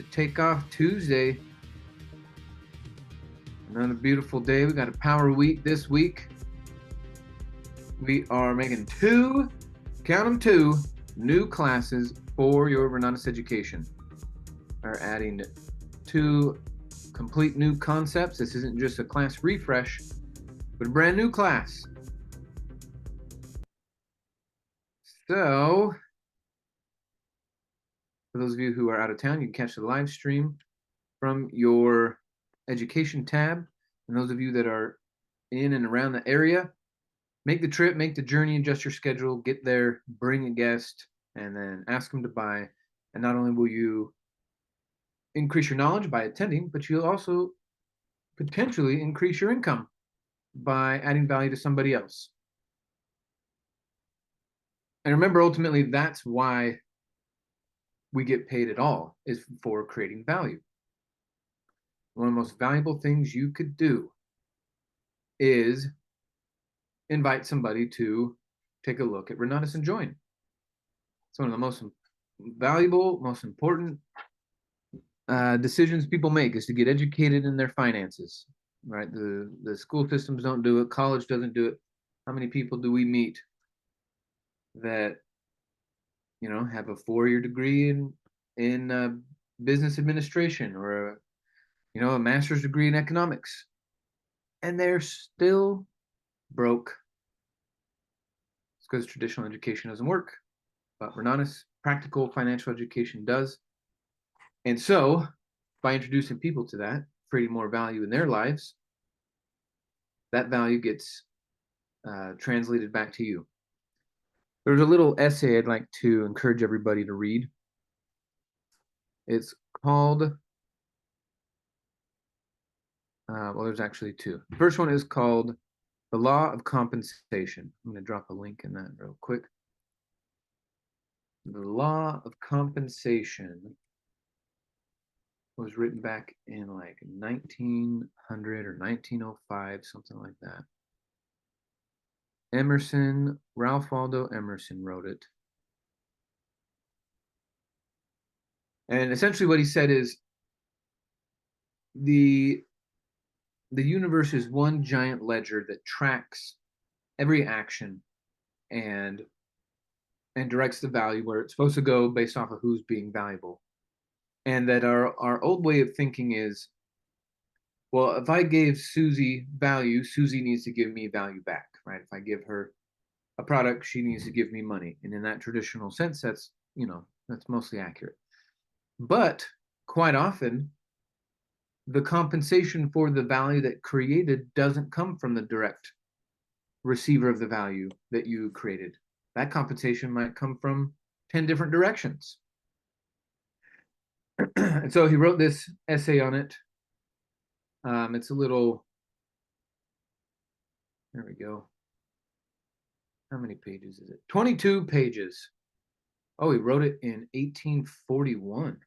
Takeoff Tuesday. Another beautiful day. We got a power week this week. We are making count them two, new classes for your Renatus education. We're adding 2 complete new concepts. This isn't just a class refresh, but a brand new class. So, for those of you who are out of town, you can catch the live stream from your education tab. And those of you that are in and around the area, make the trip, make the journey, adjust your schedule, get there, bring a guest, and then ask them to buy. And not only will you increase your knowledge by attending, but you'll also potentially increase your income by adding value to somebody else. And remember, ultimately, that's why we get paid at all, is for creating value. One of the most valuable things you could do is invite somebody to take a look at Renatus and join. It's one of the most valuable, most important decisions people make is to get educated in their finances, right? The school systems don't do it. College doesn't do it. How many people do we meet that, have a 4-year degree in business administration or a master's degree in economics, and they're still broke? It's because traditional education doesn't work, but Renatus practical financial education does. And so, by introducing people to that, creating more value in their lives, that value gets translated back to you. There's a little essay I'd like to encourage everybody to read. It's called, well, there's actually 2. The first one is called The Law of Compensation. I'm going to drop a link in that real quick. The Law of Compensation was written back in like 1900 or 1905, something like that. Ralph Waldo Emerson wrote it. And essentially what he said is the universe is one giant ledger that tracks every action and directs the value where it's supposed to go based off of who's being valuable. And that our old way of thinking is, well, if I gave Susie value, Susie needs to give me value back, right? If I give her a product, she needs to give me money. And in that traditional sense, that's mostly accurate. But quite often, the compensation for the value that created doesn't come from the direct receiver of the value that you created. That compensation might come from 10 different directions. And so he wrote this essay on it. It's a little, there we go. How many pages is it? 22 pages. Oh, he wrote it in 1841.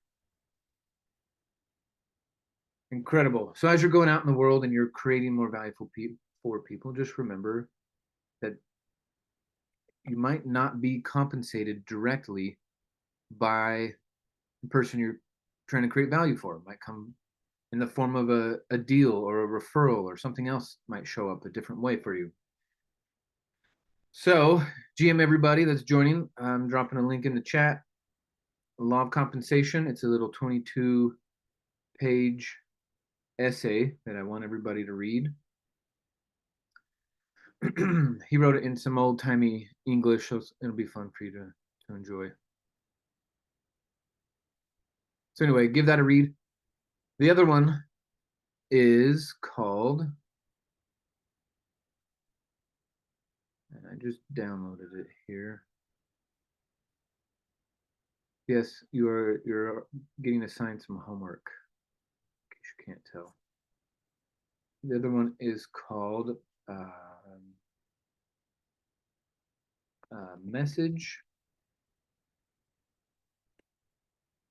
Incredible. So as you're going out in the world and you're creating more value for people, just remember that you might not be compensated directly by the person you're trying to create value for. It might come in the form of a deal or a referral, or something else might show up a different way for you. So, GM everybody that's joining, I'm dropping a link in the chat. Law of Compensation. It's a little 22-page essay that I want everybody to read. He wrote it in some old-timey English, so it'll be fun for you to enjoy. So anyway, give that a read. The other one is called, and I just downloaded it here. Yes, you're getting assigned some homework, in case you can't tell. The other one is called Message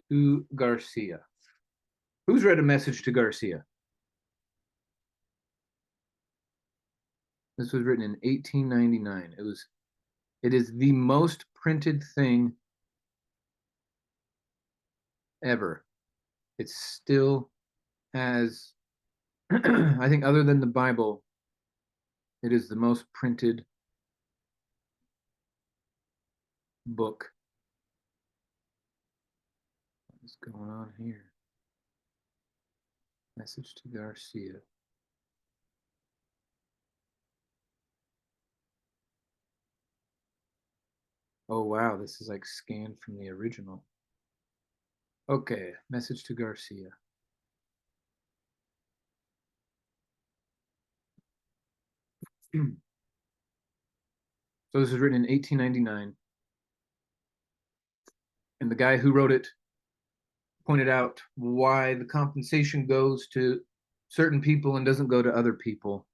to Garcia. Who's read A Message to Garcia? This was written in 1899. It is the most printed thing ever. it still has, I think other than the Bible, it is the most printed book. What's going on here? Message to Garcia. Oh, wow. This is like scanned from the original. Okay. Message to Garcia. So this was written in 1899. And the guy who wrote it pointed out why the compensation goes to certain people and doesn't go to other people.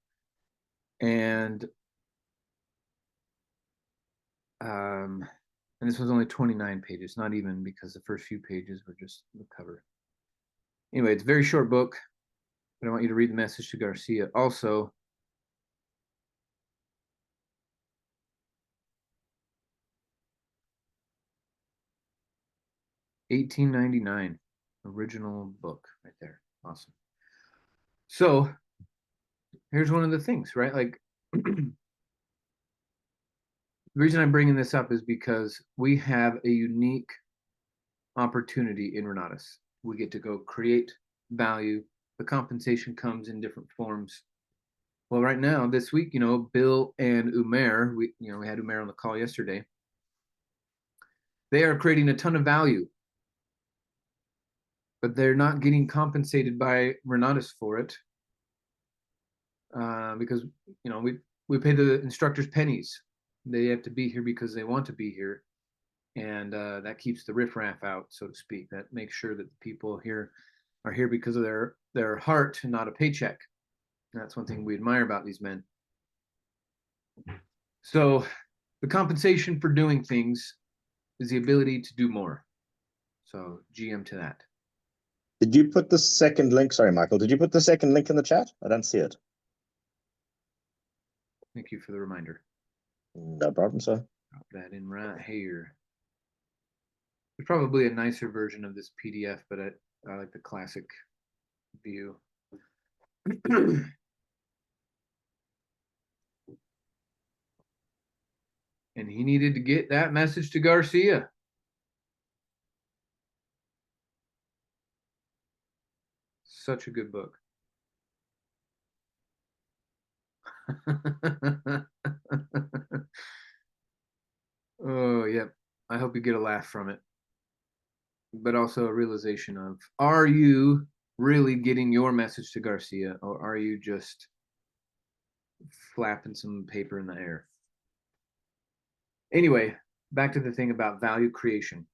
And um, and this was only 29 pages, not even, because the first few pages were just the cover. Anyway, it's a very short book, but I want you to read the message to Garcia. Also, $18.99, original book right there. Awesome. So here's one of the things, right? Like the reason I'm bringing this up is because we have a unique opportunity in Renatus. We get to go create value. The compensation comes in different forms. Well, right now, this week, Bill and Umair, we had Umair on the call yesterday. They are creating a ton of value, but they're not getting compensated by Renatus for it, because we pay the instructors pennies. They have to be here because they want to be here, and that keeps the riffraff out, so to speak. That makes sure that the people here are here because of their heart and not a paycheck. And that's one thing we admire about these men. So the compensation for doing things is the ability to do more. So GM to that. Did you put the second link? Sorry, Michael. Did you put the second link in the chat? I don't see it. Thank you for the reminder. No problem, sir. Drop that in right here. There's probably a nicer version of this PDF, but I like the classic view. And he needed to get that message to Garcia. Such a good book. Oh, yeah. I hope you get a laugh from it. But also a realization of, are you really getting your message to Garcia, or are you just flapping some paper in the air? Anyway, back to the thing about value creation.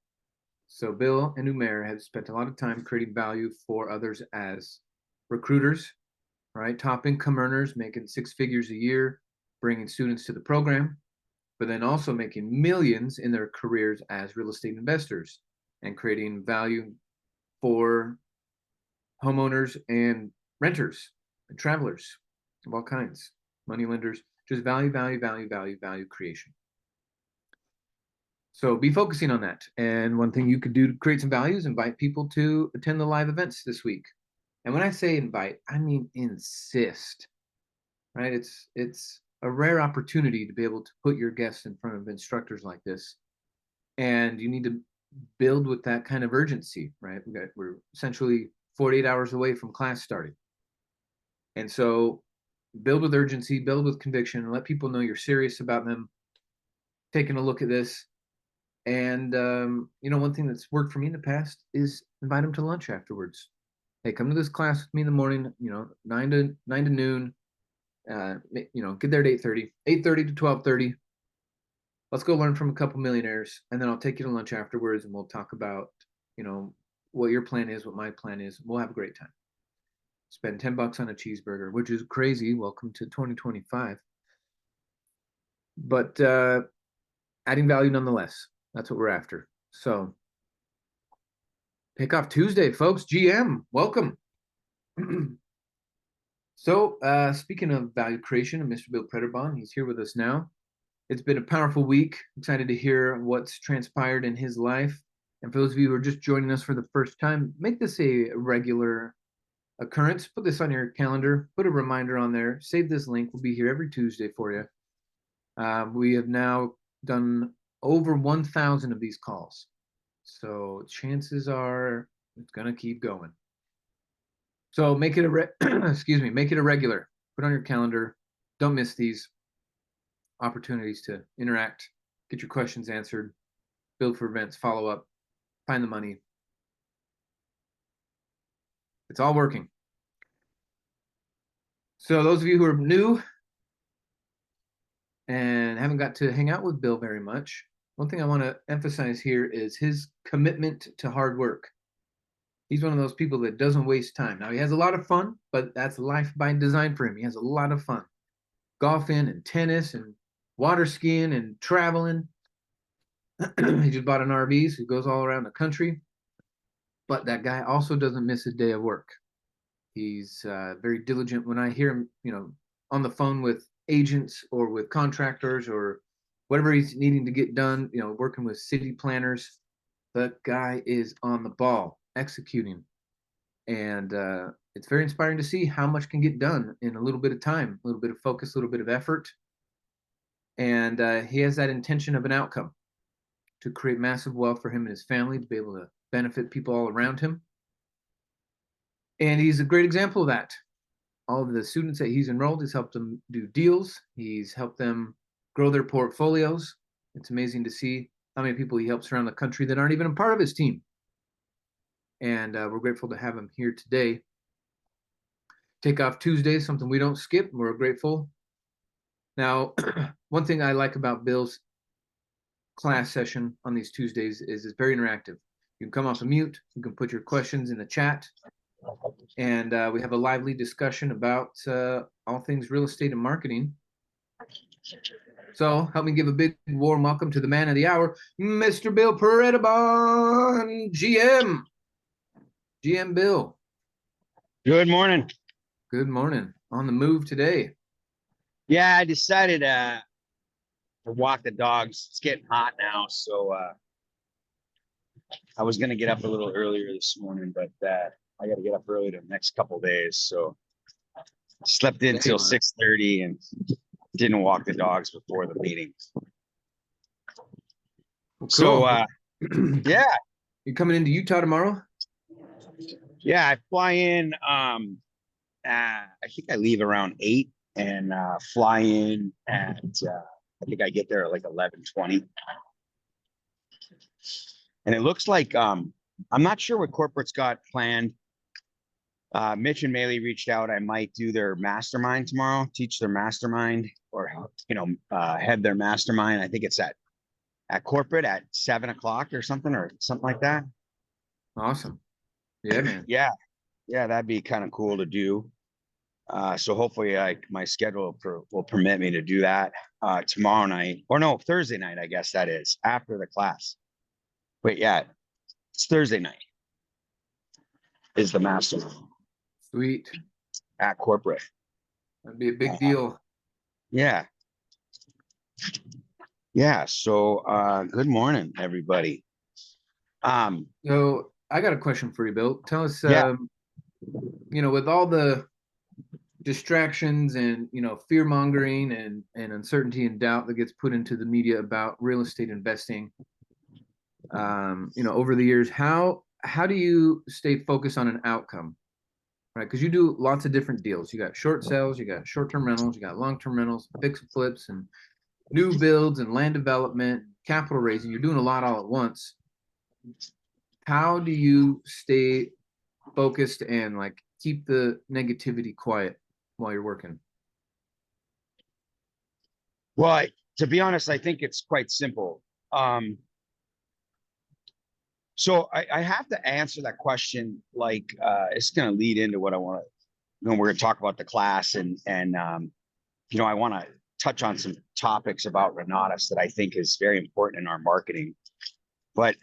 So Bill and Umair have spent a lot of time creating value for others as recruiters, right? Top income earners making 6 figures a year, bringing students to the program, but then also making millions in their careers as real estate investors and creating value for homeowners and renters and travelers of all kinds, money lenders, just value creation. So be focusing on that. And one thing you could do to create some value is invite people to attend the live events this week. And when I say invite, I mean insist, right? It's a rare opportunity to be able to put your guests in front of instructors like this. And you need to build with that kind of urgency, right? We're essentially 48 hours away from class starting. And so build with urgency, build with conviction, and let people know you're serious about them taking a look at this. And one thing that's worked for me in the past is invite them to lunch afterwards. Hey, come to this class with me in the morning, 9 to noon. Get there at 8:30, 8:30 to 12:30. Let's go learn from a couple millionaires, and then I'll take you to lunch afterwards, and we'll talk about, what your plan is, what my plan is. We'll have a great time. Spend $10 on a cheeseburger, which is crazy. Welcome to 2025. But adding value nonetheless. That's what we're after. So pick off Tuesday, folks. GM, welcome. So speaking of value creation, Mr. Bill Predebon, he's here with us now. It's been a powerful week. Excited to hear what's transpired in his life. And for those of you who are just joining us for the first time, make this a regular occurrence. Put this on your calendar, put a reminder on there, save this link. We'll be here every Tuesday for you. We have now done over 1,000 of these calls. So chances are it's going to keep going. So make it excuse me, make it a regular. Put on your calendar. Don't miss these opportunities to interact, get your questions answered, build for events, follow up, find the money. It's all working. So those of you who are new and haven't got to hang out with Bill very much, one thing I want to emphasize here is his commitment to hard work. He's one of those people that doesn't waste time. Now, he has a lot of fun, but that's life by design for him. He has a lot of fun. Golfing and tennis and water skiing and traveling. He just bought an RV, so he goes all around the country. But that guy also doesn't miss a day of work. He's very diligent. When I hear him, on the phone with agents or with contractors or whatever he's needing to get done, working with city planners, the guy is on the ball, executing. And it's very inspiring to see how much can get done in a little bit of time, a little bit of focus, a little bit of effort. And he has that intention of an outcome to create massive wealth for him and his family, to be able to benefit people all around him. And he's a great example of that. All of the students that he's enrolled, he's helped them do deals. He's helped them grow their portfolios. It's amazing to see how many people he helps around the country that aren't even a part of his team. And we're grateful to have him here today. Take Off Tuesday, something we don't skip. We're grateful. Now, one thing I like about Bill's class session on these Tuesdays is it's very interactive. You can come off a mute. You can put your questions in the chat. And we have a lively discussion about all things real estate and marketing. So help me give a big warm welcome to the man of the hour, Mr. Bill Predebon, GM. GM Bill. Good morning. Good morning. On the move today. Yeah, I decided to walk the dogs. It's getting hot now, so I was gonna get up a little earlier this morning, but I got to get up early the next couple of days, so slept in till 6:30 and didn't walk the dogs before the meeting. Well, cool. So yeah, you coming into Utah tomorrow? Yeah, I fly in. I think I leave around 8 and fly in at. I think I get there at like 11:20. And it looks like I'm not sure what corporate's got planned. Mitch and Maley reached out. I might do their mastermind tomorrow, teach their mastermind, or head their mastermind. I think it's at corporate at 7 o'clock or something like that. Awesome. Yeah, man. Yeah, that'd be kind of cool to do. So hopefully my schedule will permit me to do that tomorrow night, or no, Thursday night, I guess that is, after the class. Wait, yeah, it's Thursday night is the mastermind. Sweet. At corporate. That'd be a big deal. Yeah. Yeah. So good morning, everybody. So I got a question for you, Bill. Tell us, yeah. With all the distractions and fear mongering and uncertainty and doubt that gets put into the media about real estate investing, over the years, how do you stay focused on an outcome? Right, because you do lots of different deals. You got short sales, you got short-term rentals, you got long-term rentals, fix and flips, and new builds and land development, capital raising. You're doing a lot all at once. How do you stay focused and keep the negativity quiet while you're working? Well, to be honest, I think it's quite simple. So I have to answer that question it's going to lead into what I want to. We're going to talk about the class and I want to touch on some topics about Renatus that I think is very important in our marketing. But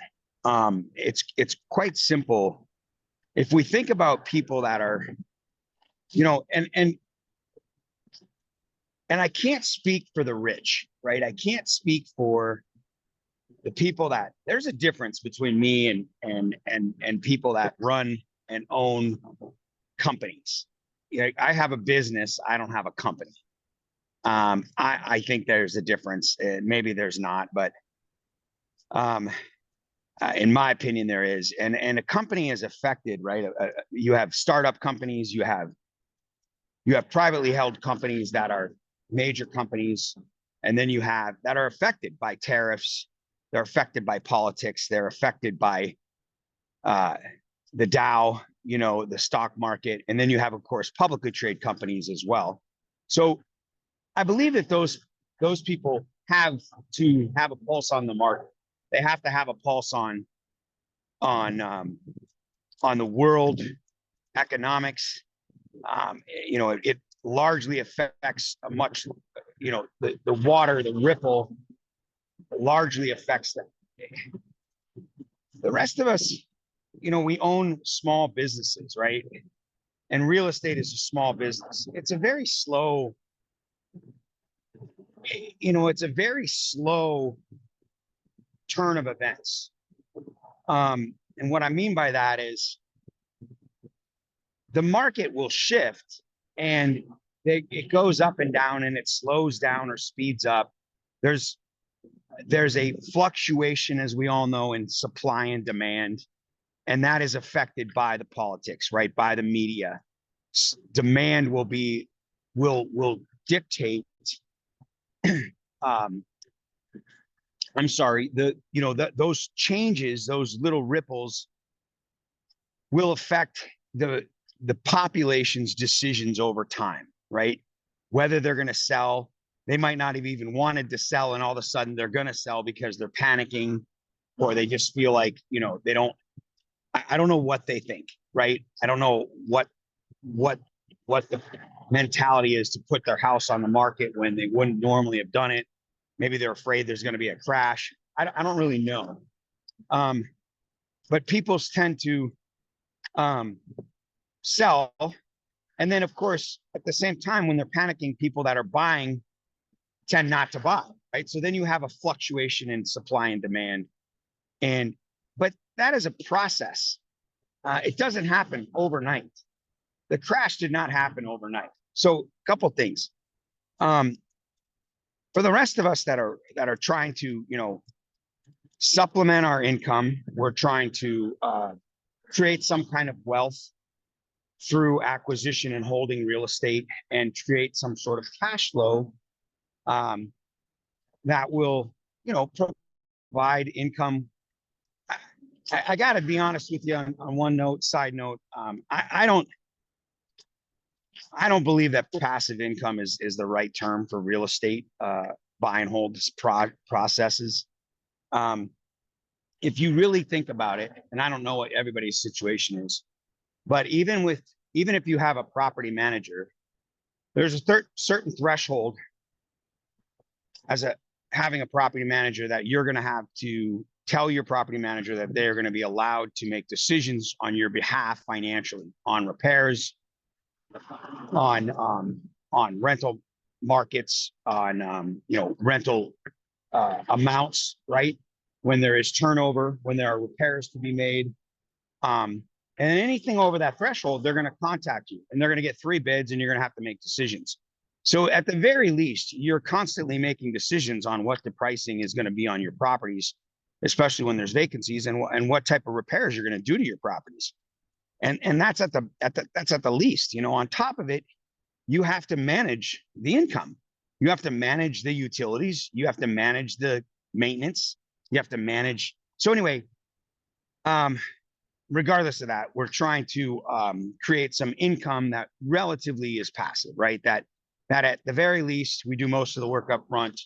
it's quite simple. If we think about people that are, and I can't speak for the rich, right? I can't speak for the people that there's a difference between me and people that run and own companies. I have a business. I don't have a company. I think there's a difference. Maybe there's not, but in my opinion, there is. And a company is affected, right? You have startup companies. You have privately held companies that are major companies, and then you have that are affected by tariffs. They're affected by politics. They're affected by the Dow, the stock market. And then you have, of course, publicly traded companies as well. So I believe that those people have to have a pulse on the market. They have to have a pulse on the world economics. It largely affects a much, the water, the ripple largely affects them. The rest of us, we own small businesses, right? And real estate is a small business. It's a very slow, turn of events. And what I mean by that is the market will shift and it goes up and down, and it slows down or speeds up. There's a fluctuation, as we all know, in supply and demand, and that is affected by the politics, right? By the media. Demand will dictate. I'm sorry. Those changes, those little ripples, will affect the population's decisions over time, right? Whether they're going to sell, they might not have even wanted to sell, and all of a sudden they're going to sell because they're panicking, or they just feel like, they don't. I don't know what they think, right? I don't know what the mentality is to put their house on the market when they wouldn't normally have done it. Maybe they're afraid there's going to be a crash. I don't really know. But people tend to sell. And then, of course, at the same time, when they're panicking, people that are buying tend not to buy, right? So then you have a fluctuation in supply and demand. But that is a process. It doesn't happen overnight. The crash did not happen overnight. So a couple of things. For the rest of us that are trying to, supplement our income, we're trying to create some kind of wealth through acquisition and holding real estate, and create some sort of cash flow that will, provide income. I got to be honest with you on side note. I don't believe that passive income is the right term for real estate buy and hold processes. If you really think about it, and I don't know what everybody's situation is, but even if you have a property manager, there's a certain threshold as having a property manager that you're going to have to tell your property manager that they're going to be allowed to make decisions on your behalf financially, on repairs, on rental markets, on rental amounts, right? When there is turnover, when there are repairs to be made, and anything over that threshold, they're going to contact you, and they're going to get 3 bids, and you're going to have to make decisions. So at the very least, you're constantly making decisions on what the pricing is going to be on your properties, especially when there's vacancies, and what type of repairs you're going to do to your properties. And that's at the least. On top of it, you have to manage the income. You have to manage the utilities. You have to manage the maintenance. You have to manage. So anyway, regardless of that, we're trying to create some income that relatively is passive, right? That at the very least, we do most of the work up front,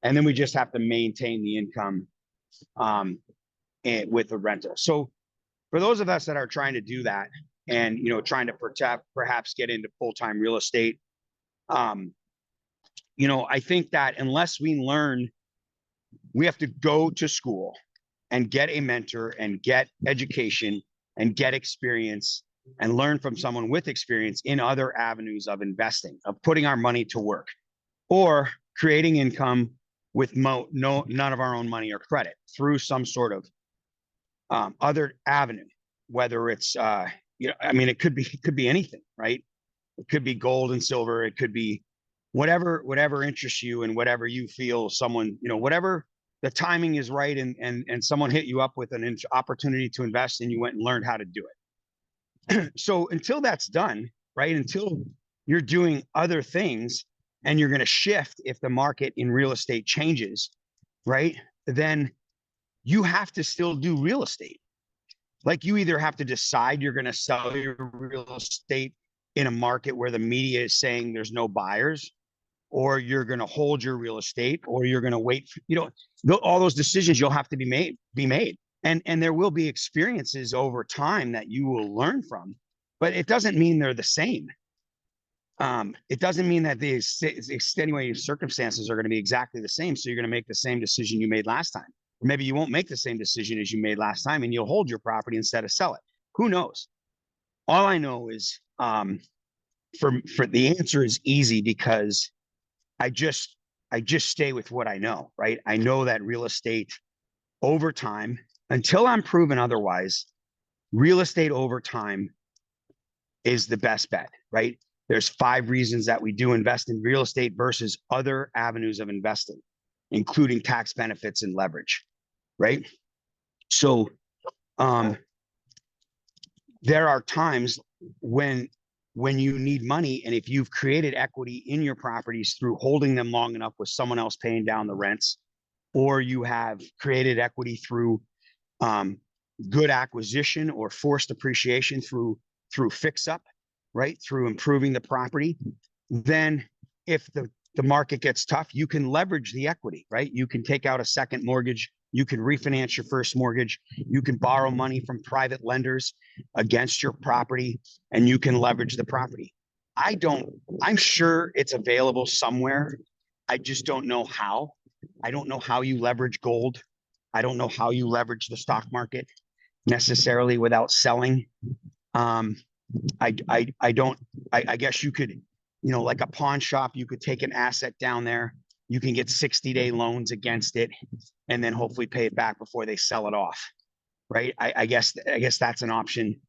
and then we just have to maintain the income with the rental. So for those of us that are trying to do that, and trying to perhaps get into full-time real estate, I think that unless we learn, we have to go to school and get a mentor and get education and get experience and learn from someone with experience in other avenues of investing, of putting our money to work, or creating income with none of our own money or credit through some sort of other avenue, whether it's I mean, it could be anything, right? It could be gold and silver. It could be whatever interests you and whatever you feel someone, whatever the timing is right, and someone hit you up with an opportunity to invest and you went and learned how to do it. So until that's done, right? Until you're doing other things and you're going to shift if the market in real estate changes, right? Then you have to still do real estate. Like, you either have to decide you're going to sell your real estate in a market where the media is saying there's no buyers, or you're going to hold your real estate, or you're going to wait for, all those decisions you'll have to be made. And there will be experiences over time that you will learn from, but it doesn't mean they're the same. It doesn't mean that the extenuating circumstances are going to be exactly the same. So you're going to make the same decision you made last time. Or maybe you won't make the same decision as you made last time and you'll hold your property instead of sell it. Who knows? All I know is for the answer is easy, because I just stay with what I know, right? I know that real estate over time, until I'm proven otherwise, real estate over time is the best bet, right? There's 5 reasons that we do invest in real estate versus other avenues of investing, including tax benefits and leverage, right? So there are times when you need money, and if you've created equity in your properties through holding them long enough with someone else paying down the rents, or you have created equity through good acquisition or forced appreciation through fix up, right? Through improving the property, then if the market gets tough, you can leverage the equity, right? You can take out a second mortgage. You can refinance your first mortgage. You can borrow money from private lenders against your property, and you can leverage the property. I'm sure it's available somewhere. I just don't know how. I don't know how you leverage gold. I don't know how you leverage the stock market necessarily without selling. I guess you could, like a pawn shop, you could take an asset down there. You can get 60-day loans against it and then hopefully pay it back before they sell it off. Right. I guess that's an option,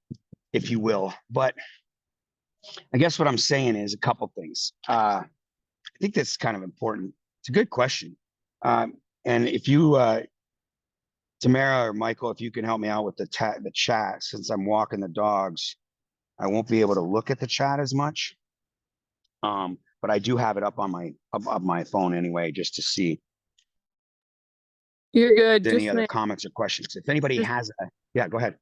if you will. But I guess what I'm saying is a couple things. I think that's kind of important. It's a good question. And if you, Tamara or Michael, if you can help me out with the chat, since I'm walking the dogs, I won't be able to look at the chat as much. But I do have it up on my phone anyway, just to see. You're good. Any other comments or questions? If anybody has, yeah, go ahead.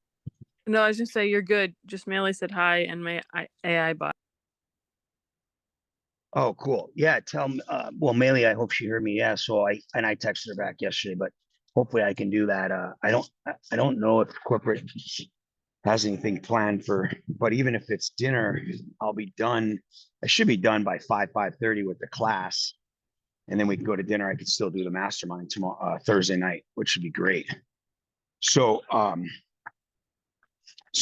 No, I was just saying you're good. Just Maley said hi and my AI bot. Oh, cool. Yeah, tell me. Well, Maley, I hope she heard me. Yeah, so I texted her back yesterday, but hopefully I can do that. I don't know if corporate has anything planned but even if it's dinner, I'll be done. I should be done by 5:30 with the class, and then we can go to dinner. I could still do the mastermind tomorrow, Thursday night, which would be great. So,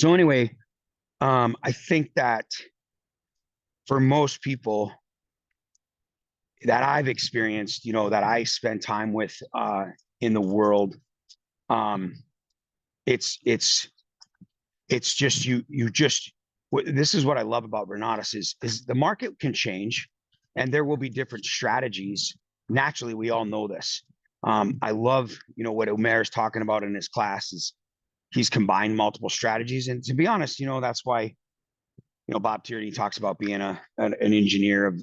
anyway, I think that for most people that I've experienced, that I spend time with in the world, it's just this is what I love about Renatus is the market can change and there will be different strategies. Naturally, we all know this. I love, what Omer is talking about in his class is he's combined multiple strategies. And to be honest, that's why, Bob Tierney talks about being an engineer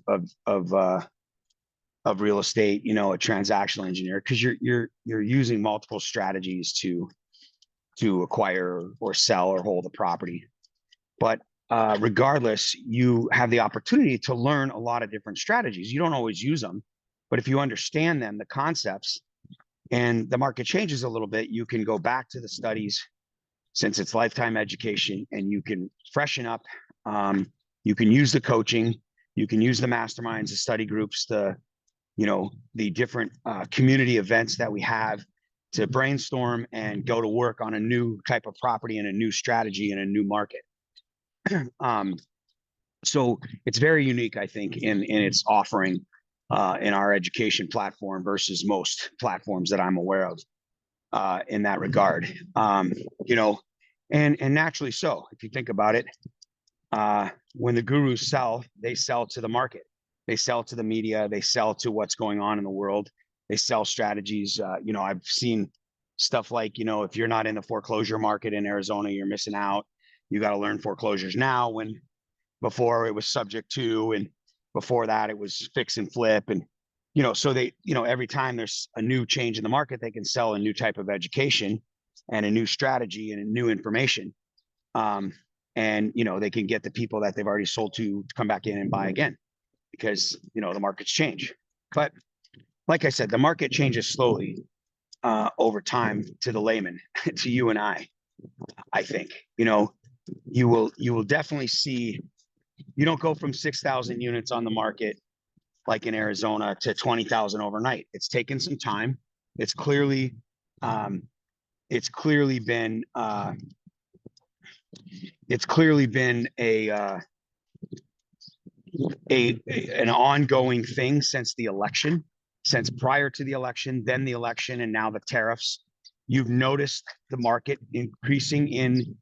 of real estate, a transactional engineer, because you're using multiple strategies to acquire or sell or hold a property. But regardless, you have the opportunity to learn a lot of different strategies. You don't always use them, but if you understand them, the concepts, and the market changes a little bit, you can go back to the studies, since it's lifetime education, and you can freshen up. You can use the coaching, you can use the masterminds, the study groups, the different community events that we have to brainstorm and go to work on a new type of property and a new strategy in a new market. So it's very unique, I think, in its offering. in our education platform versus most platforms that I'm aware of in that regard. You know, and naturally so, if you think about it, when the gurus sell, they sell to the market, they sell to the media, they sell to what's going on in the world, they sell strategies. You know, I've seen stuff like, you know, if you're not in the foreclosure market in Arizona, you're missing out. You got to learn foreclosures now, when before it was subject to, and before that it was fix and flip. And, you know, so they, you know, every time there's a new change in the market, they can sell a new type of education and a new strategy and a new information. And, you know, they can get the people that they've already sold to come back in and buy again, because, you know, the markets change. But like I said, the market changes slowly over time to the layman, to you and I think, you know, you will definitely see, you don't go from 6,000 units on the market like in Arizona to 20,000 overnight. It's taken some time. It's clearly been an ongoing thing since the election, since prior to the election, then the election, and now the tariffs. You've noticed the market increasing in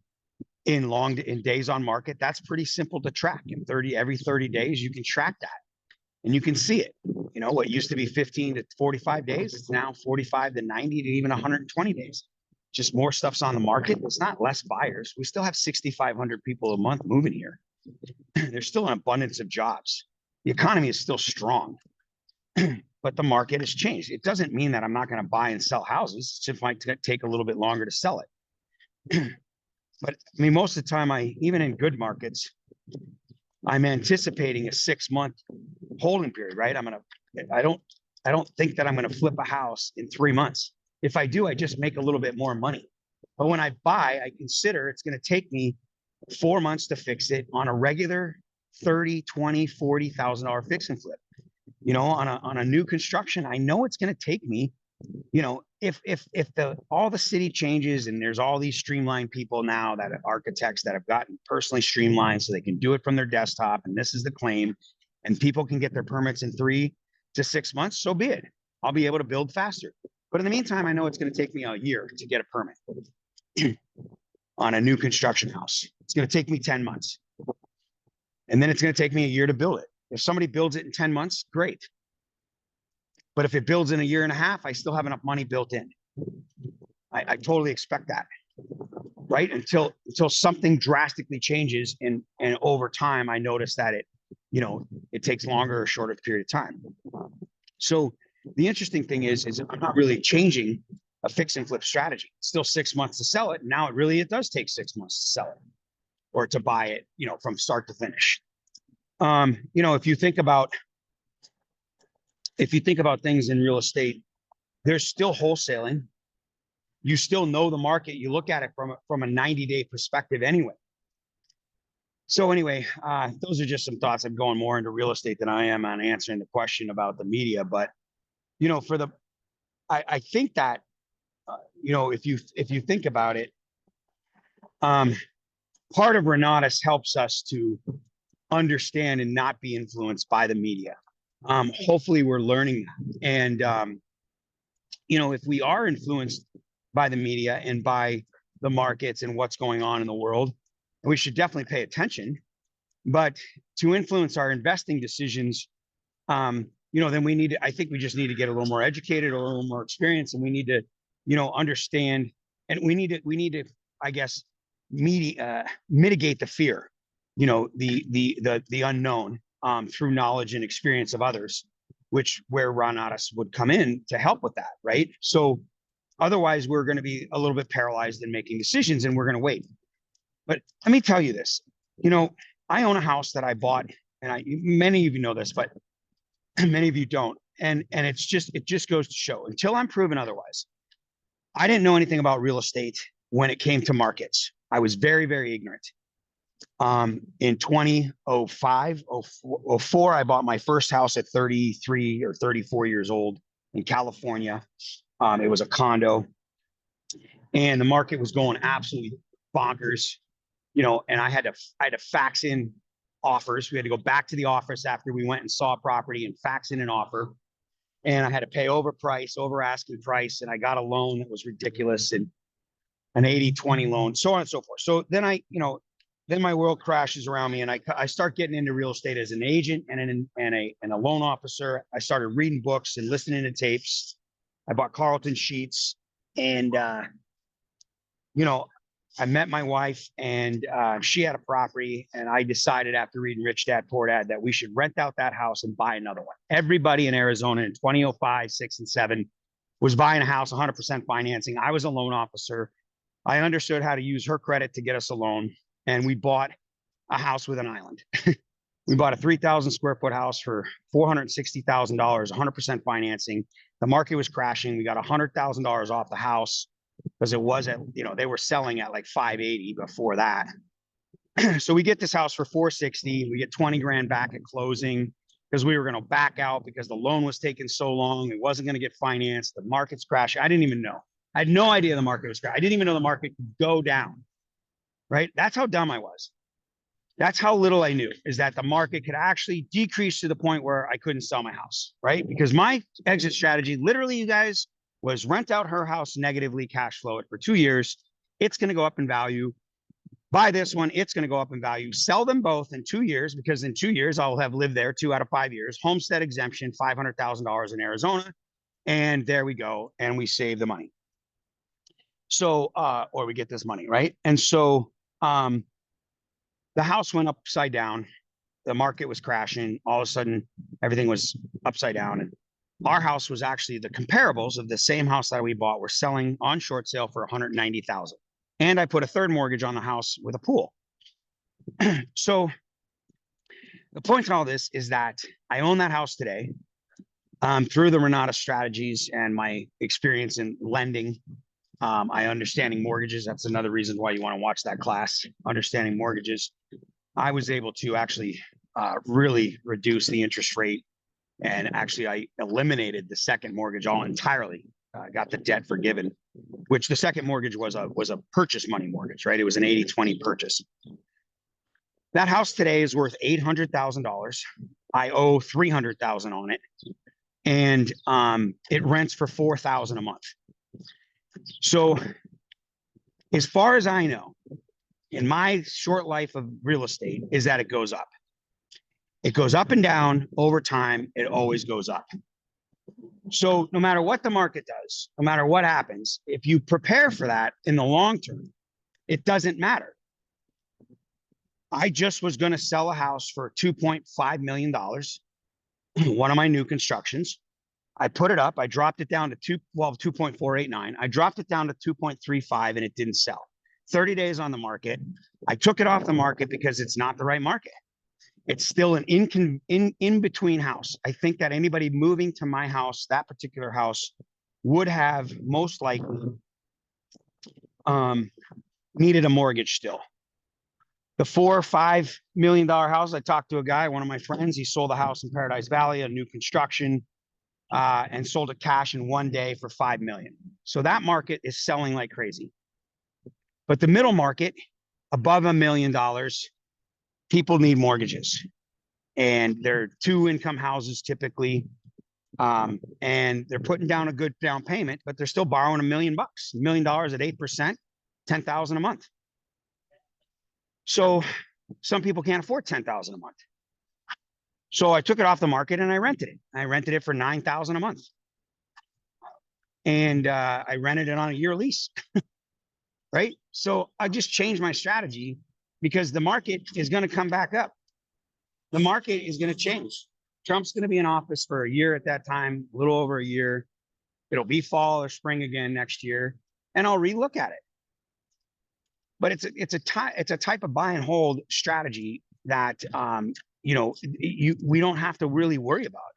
days on market. That's pretty simple to track. Every 30 days, you can track that and you can see it. You know, what used to be 15 to 45 days, it's now 45 to 90 to even 120 days. Just more stuff's on the market. It's not less buyers. We still have 6,500 people a month moving here. There's still an abundance of jobs. The economy is still strong, but the market has changed. It doesn't mean that I'm not going to buy and sell houses. It just might take a little bit longer to sell it. But I mean, most of the time, even in good markets, I'm anticipating a 6-month holding period, right? I don't think that I'm going to flip a house in 3 months. If I do, I just make a little bit more money. But when I buy, I consider it's going to take me 4 months to fix it on a regular $30,000, $20,000, $40,000 fix and flip. You know, on a new construction, I know it's going to take me, you know, if all the city changes and there's all these streamlined people now, that are architects that have gotten personally streamlined so they can do it from their desktop, and this is the claim, and people can get their permits in 3 to 6 months, so be it. I'll be able to build faster. But in the meantime, I know it's going to take me a year to get a permit on a new construction house. It's going to take me 10 months. And then it's going to take me a year to build it. If somebody builds it in 10 months, great. But if it builds in a year and a half, I still have enough money built in. I totally expect that, right? Until something drastically changes, and over time, I notice that it takes longer or shorter period of time. So the interesting thing is I'm not really changing a fix and flip strategy. It's still 6 months to sell it. Now it does take 6 months to sell it, or to buy it, you know, from start to finish. You know, if you think about things in real estate, there's still wholesaling. You still know the market. You look at it from a 90-day perspective anyway. So anyway, those are just some thoughts. I'm going more into real estate than I am on answering the question about the media. But, you know, I think that, you know, if you think about it, part of Renatus helps us to understand and not be influenced by the media. Hopefully we're learning that. And, you know, if we are influenced by the media and by the markets and what's going on in the world, we should definitely pay attention. But to influence our investing decisions, you know, then I think we just need to get a little more educated, a little more experience, and we need to, you know, understand, and we need to, I guess, mitigate the fear, you know, the unknown, through knowledge and experience of others, where Renatus would come in to help with that, right? So otherwise, we're going to be a little bit paralyzed in making decisions, and we're going to wait. But let me tell you this, you know, I own a house that I bought, and many of you know this, but many of you don't. And it just goes to show, until I'm proven otherwise, I didn't know anything about real estate when it came to markets. I was very, very ignorant. In 2005, 04, I bought my first house at 33 or 34 years old in California. It was a condo, and the market was going absolutely bonkers, you know, and I had to fax in offers. We had to go back to the office after we went and saw a property and fax in an offer. And I had to pay over asking price. And I got a loan that was ridiculous, and an 80-20 loan, so on and so forth. So then then my world crashes around me, and I start getting into real estate as an agent and a loan officer. I started reading books and listening to tapes. I bought Carlton sheets, and I met my wife, and she had a property, and I decided after reading Rich Dad Poor Dad that we should rent out that house and buy another one. Everybody in Arizona in 2005, 6, and 7 was buying a house, 100% financing. I was a loan officer. I understood how to use her credit to get us a loan, and we bought a house with an island. We bought a 3,000 square foot house for $460,000, 100% financing. The market was crashing. We got $100,000 off the house because it was they were selling at like 580 before that. So we get this house for 460. We get 20 grand back at closing because we were going to back out because the loan was taking so long. It wasn't going to get financed. The market's crashing. I didn't even know. I had no idea the market was crashing. I didn't even know the market could go down, right? That's how dumb I was. That's how little I knew, is that the market could actually decrease to the point where I couldn't sell my house, right? Because my exit strategy, literally, you guys, was rent out her house negatively, cash flow it for 2 years. It's going to go up in value. Buy this one. It's going to go up in value. Sell them both in 2 years, because in 2 years, I'll have lived there 2 out of 5 years. Homestead exemption, $500,000 in Arizona. And there we go. And we save the money. So, or we get this money, right? And so, the house went upside down. The market was crashing. All of a sudden, everything was upside down. And our house was actually, the comparables of the same house that we bought were selling on short sale for $190,000. And I put a third mortgage on the house with a pool. So the point in all this is that I own that house today through the Renatus strategies and my experience in lending. I understanding mortgages. That's another reason why you want to watch that class, understanding mortgages. I was able to actually really reduce the interest rate, and actually I eliminated the second mortgage all entirely. Got the debt forgiven, which the second mortgage was a purchase money mortgage, right? It was an 80-20 purchase. That house today is worth $800,000. I owe $300,000 on it, and it rents for $4,000 a month. So as far as I know, in my short life of real estate, is that it goes up. It goes up and down over time. It always goes up. So no matter what the market does, no matter what happens, if you prepare for that in the long term, it doesn't matter. I just was going to sell a house for $2.5 million, one of my new constructions. I put it up. I dropped it down to 2.489. I dropped it down to 2.35 and it didn't sell. 30 days on the market. I took it off the market because it's not the right market. It's still an in-between house. I think that anybody moving to my house, that particular house, would have most likely needed a mortgage still. The $4 or $5 million house, I talked to a guy, one of my friends, he sold a house in Paradise Valley, a new construction, and sold it cash in 1 day for $5 million. So that market is selling like crazy. But the middle market, above $1 million, people need mortgages, and they're 2-income houses typically, and they're putting down a good down payment, but they're still borrowing $1 million, $1 million at 8%, $10,000 a month. So some people can't afford $10,000 a month. So I took it off the market and I rented it. I rented it for $9,000 a month, and I rented it on a year lease. Right? So I just changed my strategy because the market is going to come back up. The market is going to change. Trump's going to be in office for a year at that time, a little over a year. It'll be fall or spring again next year, and I'll relook at it. But it's a type of buy and hold strategy that we don't have to really worry about.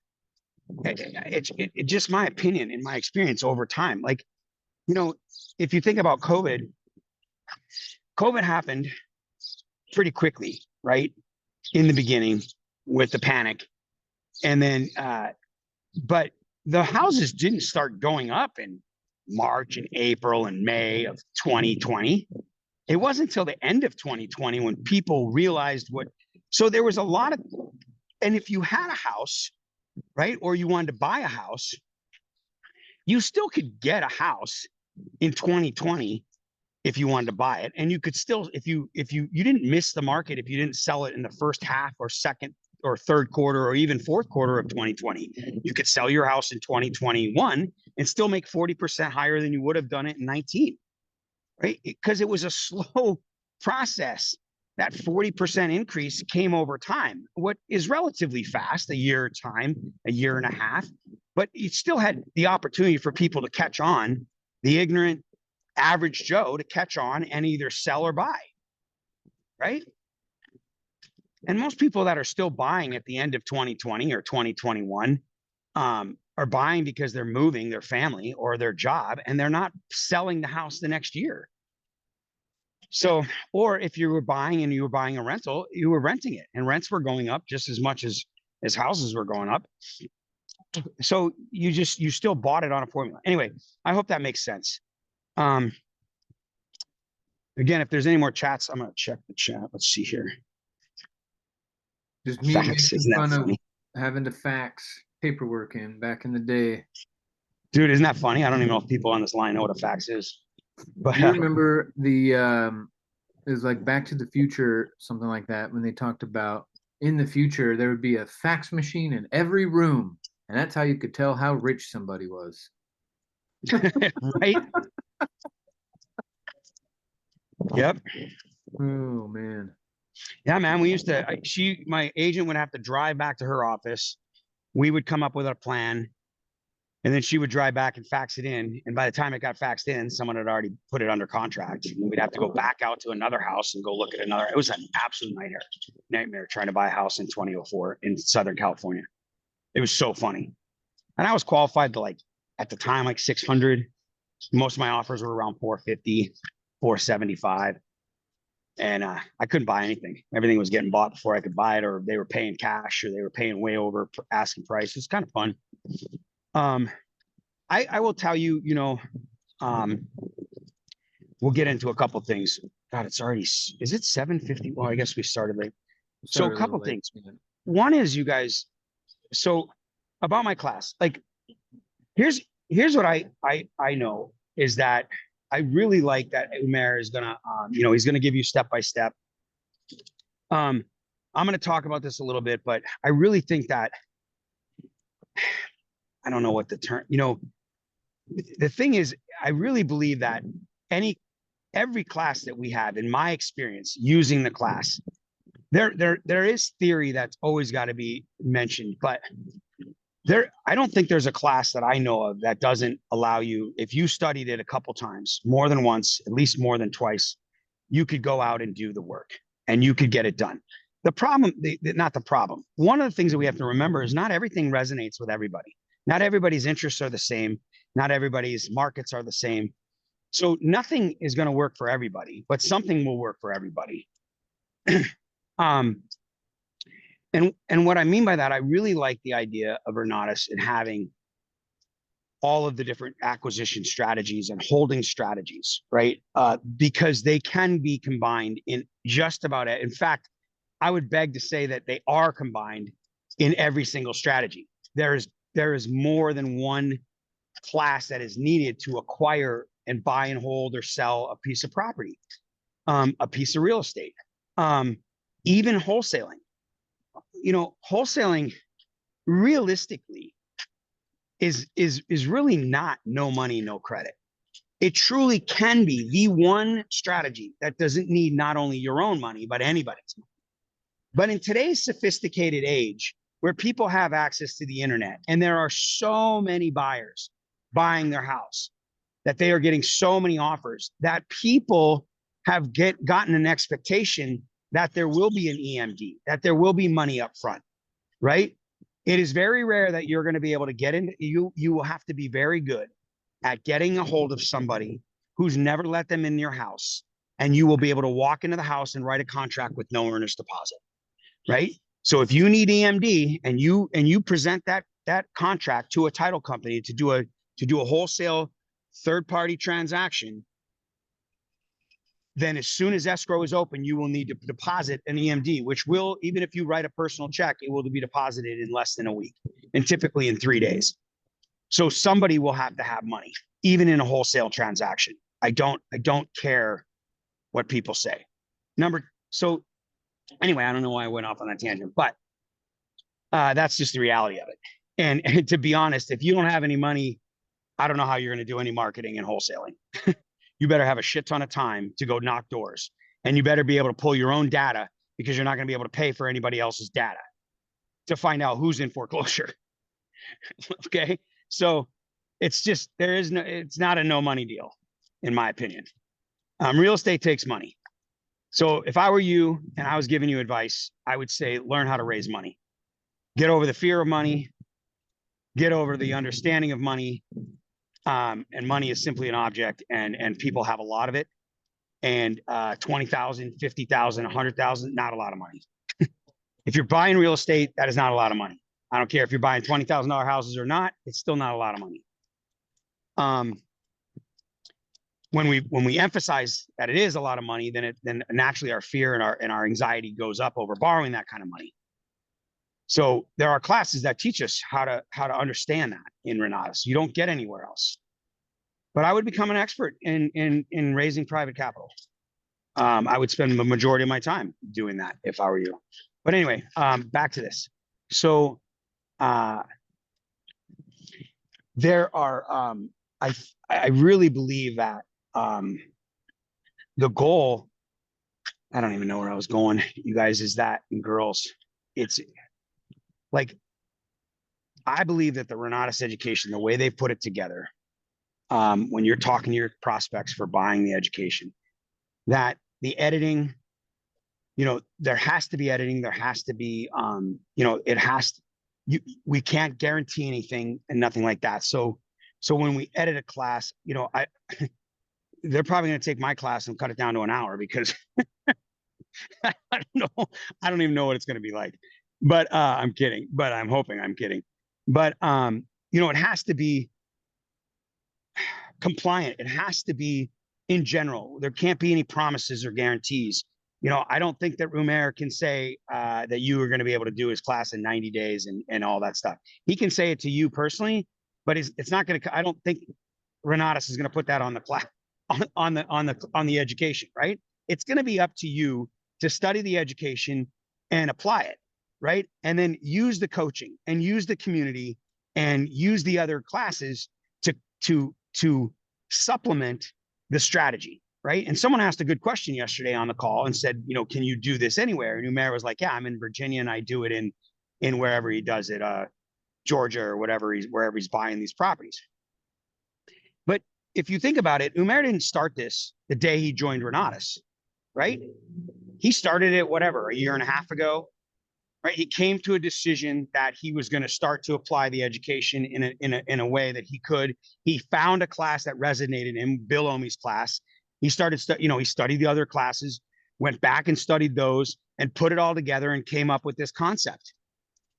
It's just my opinion and my experience over time. Like, if you think about COVID happened pretty quickly, right? In the beginning with the panic. And then, but the houses didn't start going up in March and April and May of 2020. It wasn't until the end of 2020 when people realized what So there was a lot of, and if you had a house, right, or you wanted to buy a house, you still could get a house in 2020 if you wanted to buy it. And you could still, if you didn't miss the market, if you didn't sell it in the first half or second or third quarter or even fourth quarter of 2020, you could sell your house in 2021 and still make 40% higher than you would have done it in 19, right? Because it was a slow process. That 40% increase came over time. What is relatively fast, a year time, a year and a half, but you still had the opportunity for people to catch on, the ignorant average Joe to catch on and either sell or buy, right? And most people that are still buying at the end of 2020 or 2021 are buying because they're moving their family or their job, and they're not selling the house the next year. So, or if you were buying and you were buying a rental, you were renting it, and rents were going up just as much as houses were going up. So you still bought it on a formula. Anyway, I hope that makes sense. Again, if there's any more chats, I'm going to check the chat. Let's see here. Just me Fax, making isn't that fun of funny? having to fax paperwork in back in the day. Dude, isn't that funny? I don't even know if people on this line know what a fax is. But Do you remember the it was like Back to the Future, something like that, when they talked about in the future there would be a fax machine in every room, and that's how you could tell how rich somebody was. right? Yep. Oh man. Yeah, man. We used to, my agent would have to drive back to her office. We would come up with a plan, and then she would drive back and fax it in. And by the time it got faxed in, someone had already put it under contract. And we'd have to go back out to another house and go look at another. It was an absolute nightmare trying to buy a house in 2004 in Southern California. It was so funny. And I was qualified to, like, at the time, like 600. Most of my offers were around 450, 475. And I couldn't buy anything. Everything was getting bought before I could buy it, or they were paying cash, or they were paying way over asking price. It's kind of fun. I will tell you, we'll get into a couple things. God, it's already, is it 7:50? Well, I guess we started late. So a couple things. One is, you guys, so about my class, like, here's what I know is that I really like that Umair is gonna, he's gonna give you step by step. I'm gonna talk about this a little bit, but I really think that, I don't know what the term, the thing is, I really believe that every class that we have, in my experience using the class, there is theory that's always got to be mentioned, but I don't think there's a class that I know of that doesn't allow you, if you studied it a couple times, more than once, at least more than twice, you could go out and do the work and you could get it done. The problem, not the problem. One of the things that we have to remember is not everything resonates with everybody. Not everybody's interests are the same. Not everybody's markets are the same. So nothing is going to work for everybody, but something will work for everybody. And what I mean by that, I really like the idea of Renatus and having all of the different acquisition strategies and holding strategies, right? Because they can be combined in just about it. In fact, I would beg to say that they are combined in every single strategy. There is more than one class that is needed to acquire and buy and hold or sell a piece of property, a piece of real estate, even wholesaling. Wholesaling realistically is really not no money, no credit. It truly can be the one strategy that doesn't need not only your own money, but anybody's money. But in today's sophisticated age, where people have access to the internet, and there are so many buyers buying their house, that they are getting so many offers, that people have gotten an expectation that there will be an EMD, that there will be money up front, right? It is very rare that you're going to be able to get into, you will have to be very good at getting a hold of somebody who's never let them in your house, and you will be able to walk into the house and write a contract with no earnest deposit, right? So if you need EMD and you present that contract to a title company to do a wholesale third-party transaction, then as soon as escrow is open, you will need to deposit an EMD, which will, even if you write a personal check, it will be deposited in less than a week and typically in 3 days. So somebody will have to have money, even in a wholesale transaction. I don't care what people say. So anyway, I don't know why I went off on that tangent, but that's just the reality of it. And to be honest, if you don't have any money, I don't know how you're going to do any marketing and wholesaling. You better have a shit ton of time to go knock doors, and you better be able to pull your own data, because you're not going to be able to pay for anybody else's data to find out who's in foreclosure. Okay. So it's not a no money deal, in my opinion. Real estate takes money. So if I were you and I was giving you advice, I would say, learn how to raise money. Get over the fear of money, get over the understanding of money. And money is simply an object, and people have a lot of it. And 20,000, 50,000, 100,000, not a lot of money. If you're buying real estate, that is not a lot of money. I don't care if you're buying $20,000 houses or not, it's still not a lot of money. When we emphasize that it is a lot of money, then naturally our fear and our anxiety goes up over borrowing that kind of money. So there are classes that teach us how to understand that in Renatus. You don't get anywhere else. But I would become an expert in raising private capital. I would spend the majority of my time doing that if I were you. But anyway, back to this. So there are I really believe that the goal, I don't even know where I was going, you guys, is that, and girls, it's like, I believe that the Renatus education, the way they put it together, when you're talking to your prospects for buying the education, that the editing, there has to be editing, there has to be, we can't guarantee anything and nothing like that. So when we edit a class, they're probably going to take my class and cut it down to an hour, because I don't even know what it's going to be like. But I'm kidding. But I'm hoping I'm kidding. But it has to be compliant. It has to be in general. There can't be any promises or guarantees. I don't think that Rumer can say that you are going to be able to do his class in 90 days and all that stuff. He can say it to you personally, but it's not going to. I don't think Renatus is going to put that on the class on the education, right? It's going to be up to you to study the education and apply it, right? And then use the coaching and use the community and use the other classes to supplement the strategy, right? And someone asked a good question yesterday on the call and said, can you do this anywhere? And Umair was like, yeah, I'm in Virginia and I do it in wherever he does it, Georgia or wherever he's buying these properties. But if you think about it, Umair didn't start this the day he joined Renatus, right? He started it, a year and a half ago, right? He came to a decision that he was going to start to apply the education in a way that he could. He found a class that resonated in Bill Omi's class. He started, he studied the other classes, went back and studied those and put it all together and came up with this concept,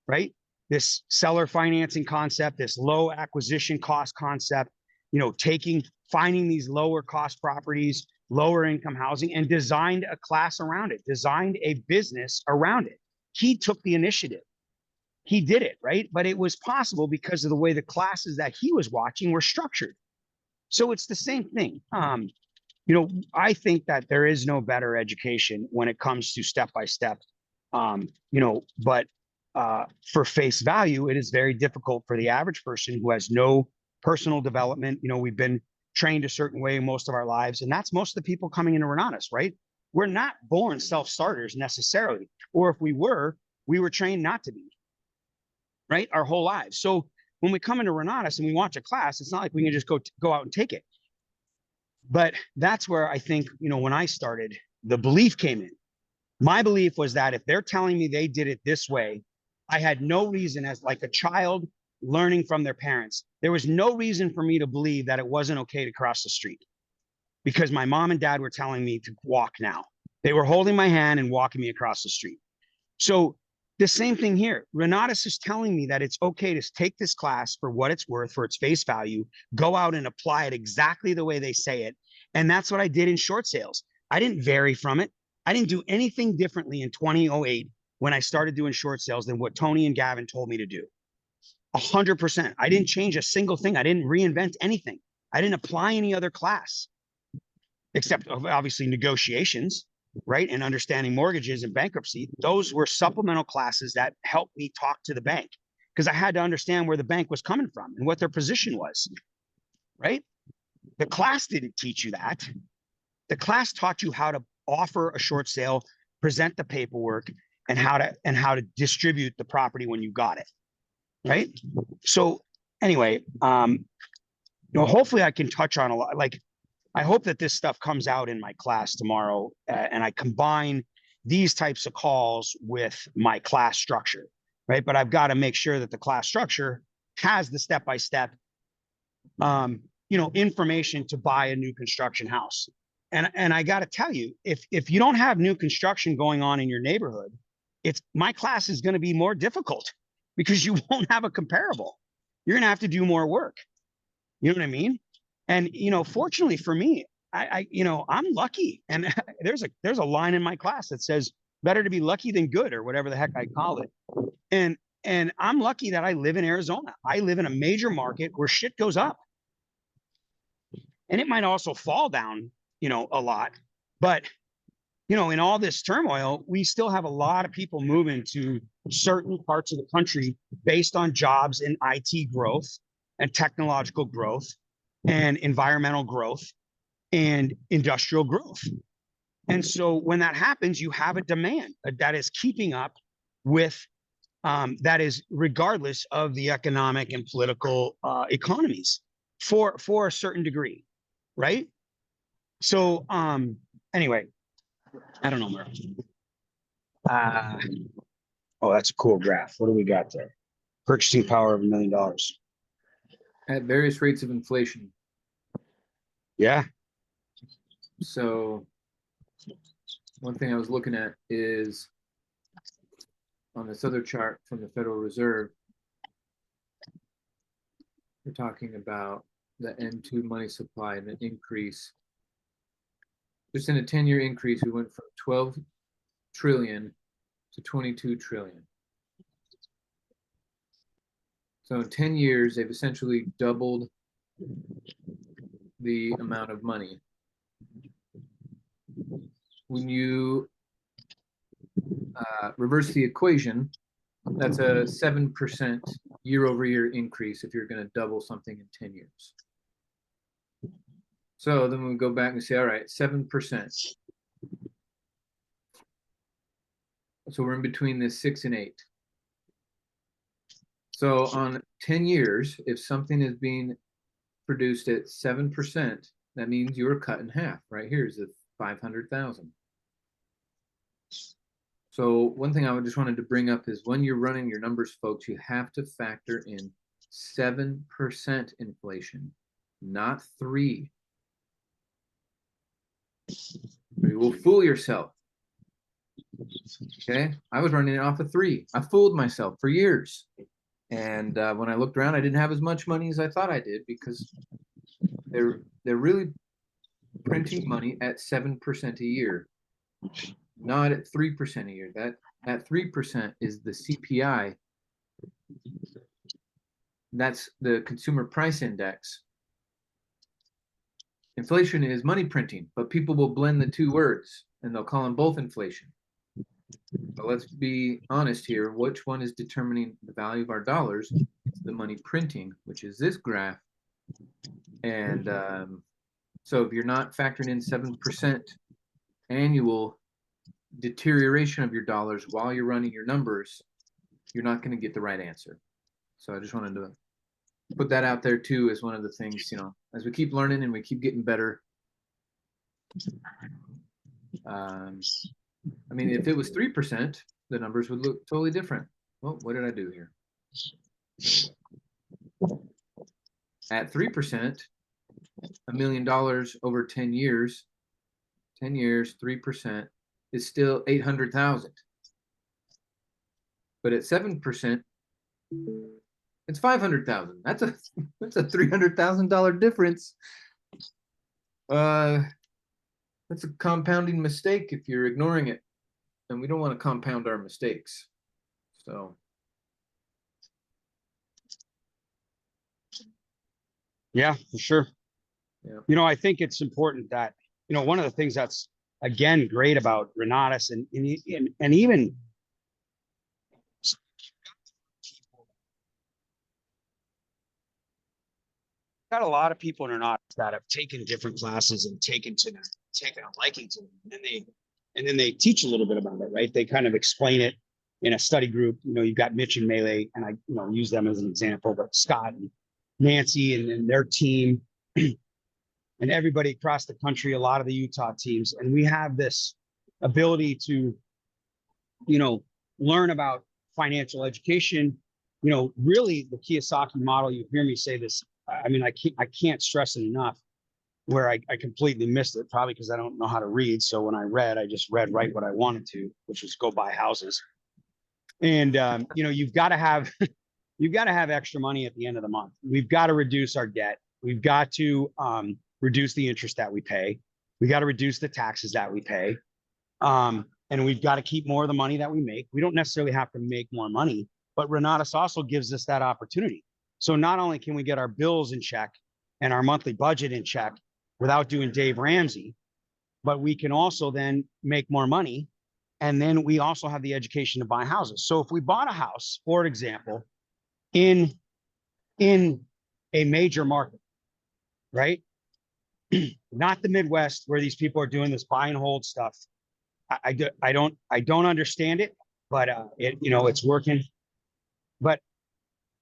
right? This seller financing concept, this low acquisition cost concept, finding these lower cost properties, lower income housing, and designed a class around it, designed a business around it. He took the initiative. He did it, right? But it was possible because of the way the classes that he was watching were structured. So it's the same thing. I think that there is no better education when it comes to step-by-step, but for face value, it is very difficult for the average person who has no personal development. We've been trained a certain way most of our lives, and that's most of the people coming into Renatus, right? We're not born self-starters necessarily, or if we were trained not to be, right? Our whole lives. So when we come into Renatus and we watch a class, it's not like we can just go out and take it. But that's where I think, when I started, the belief came in. My belief was that if they're telling me they did it this way, I had no reason, as like a child learning from their parents, there was no reason for me to believe that it wasn't okay to cross the street, because my mom and dad were telling me to walk now. They were holding my hand and walking me across the street. So the same thing here. Renatus is telling me that it's okay to take this class for what it's worth, for its face value, go out and apply it exactly the way they say it. And that's what I did in short sales. I didn't vary from it. I didn't do anything differently in 2008 when I started doing short sales than what Tony and Gavin told me to do. 100%. I didn't change a single thing. I didn't reinvent anything. I didn't apply any other class, except obviously negotiations, right? And understanding mortgages and bankruptcy. Those were supplemental classes that helped me talk to the bank because I had to understand where the bank was coming from and what their position was, right? The class didn't teach you that. The class taught you how to offer a short sale, present the paperwork, and how to distribute the property when you got it, right? So anyway, hopefully I can touch on a lot. Like, I hope that this stuff comes out in my class tomorrow, and I combine these types of calls with my class structure, right? But I've got to make sure that the class structure has the step-by-step, information to buy a new construction house. And I got to tell you, if you don't have new construction going on in your neighborhood, my class is going to be more difficult because you won't have a comparable. You're going to have to do more work. You know what I mean? And, fortunately for me, I'm lucky. And there's a line in my class that says better to be lucky than good, or whatever the heck I call it. And I'm lucky that I live in Arizona. I live in a major market where shit goes up. And it might also fall down, a lot, but in all this turmoil, we still have a lot of people moving to certain parts of the country based on jobs in IT growth and technological growth and environmental growth and industrial growth. And so when that happens, you have a demand that is keeping up with, that is regardless of the economic and political economies for a certain degree, right? So anyway, I don't know, Murph. Oh, that's a cool graph. What do we got there? Purchasing power of $1 million. At various rates of inflation. Yeah. So one thing I was looking at is on this other chart from the Federal Reserve, we're talking about the N2 money supply and the increase. Just in a 10-year increase, we went from 12 trillion to 22 trillion. So in 10 years, they've essentially doubled the amount of money. When you reverse the equation, that's a 7% year-over-year increase if you're going to double something in 10 years. So then we go back and say, all right, 7%. So we're in between this 6 and 8. So on 10 years, if something is being produced at 7%, that means you're cut in half. Right here is the 500,000. So one thing I just wanted to bring up is when you're running your numbers, folks, you have to factor in 7% inflation, not 3%. You will fool yourself. Okay, I was running it off of 3. I fooled myself for years. And when I looked around, I didn't have as much money as I thought I did because they're really printing money at 7% a year, not at 3% a year. That 3% is the CPI. That's the consumer price index. Inflation is money printing, but people will blend the two words and they'll call them both inflation. But let's be honest here. Which one is determining the value of our dollars? It's the money printing, which is this graph. And so if you're not factoring in 7% annual deterioration of your dollars while you're running your numbers, you're not going to get the right answer. So I just wanted to put that out there too as one of the things, as we keep learning and we keep getting better. I mean, if it was 3%, the numbers would look totally different. Well, what did I do here? At 3%, $1 million over 10 years, 3% is still 800,000. But at 7%, it's 500,000. That's a $300,000 difference. That's That's a compounding mistake if you're ignoring it. And we don't want to compound our mistakes. So Yeah, for sure. Yeah. You know, I think it's important that, you know, one of the things that's again great about Renatus and even got a lot of people in Renatus that have taken different classes and taken a liking to them, and then they teach a little bit about it, right? They kind of explain it in a study group. You know, you've got Mitch and Melee, and I, you know, use them as an example, but Scott and Nancy and their team and everybody across the country, a lot of the Utah teams. And we have this ability to, you know, learn about financial education. You know, really the Kiyosaki model, you hear me say this. I mean, I can't stress it enough, where I completely missed it, probably because I don't know how to read. So when I read, I just read right what I wanted to, which was go buy houses. And, you know, you've got to have extra money at the end of the month. We've got to reduce our debt. We've got to reduce the interest that we pay. We got to reduce the taxes that we pay. And we've got to keep more of the money that we make. We don't necessarily have to make more money, but Renatus also gives us that opportunity. So not only can we get our bills in check and our monthly budget in check without doing Dave Ramsey, but we can also then make more money. And then we also have the education to buy houses. So if we bought a house, for example, in a major market, right? Not the Midwest where these people are doing this buy and hold stuff. I don't understand it, but you know, it's working. But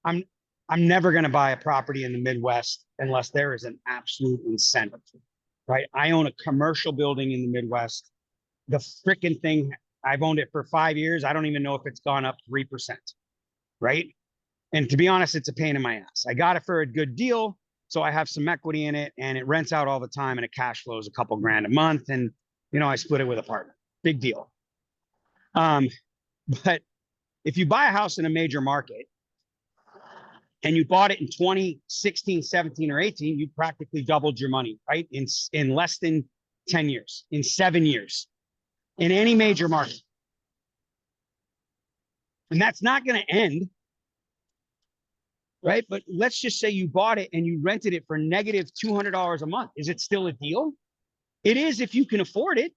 I'm never going to buy a property in the Midwest unless there is an absolute incentive, right? I own a commercial building in the Midwest. The freaking thing, I've owned it for 5 years. I don't even know if it's gone up 3%, right? And to be honest, it's a pain in my ass. I got it for a good deal, so I have some equity in it, and it rents out all the time, and it cash flows a couple grand a month. And, you know, I split it with a partner. Big deal. But if you buy a house in a major market and you bought it in 2016, 17, or 18, you practically doubled your money, right? In less than 10 years, in 7 years, in any major market. And that's not going to end, right? But let's just say you bought it and you rented it for negative $200 a month. Is it still a deal? It is if you can afford it,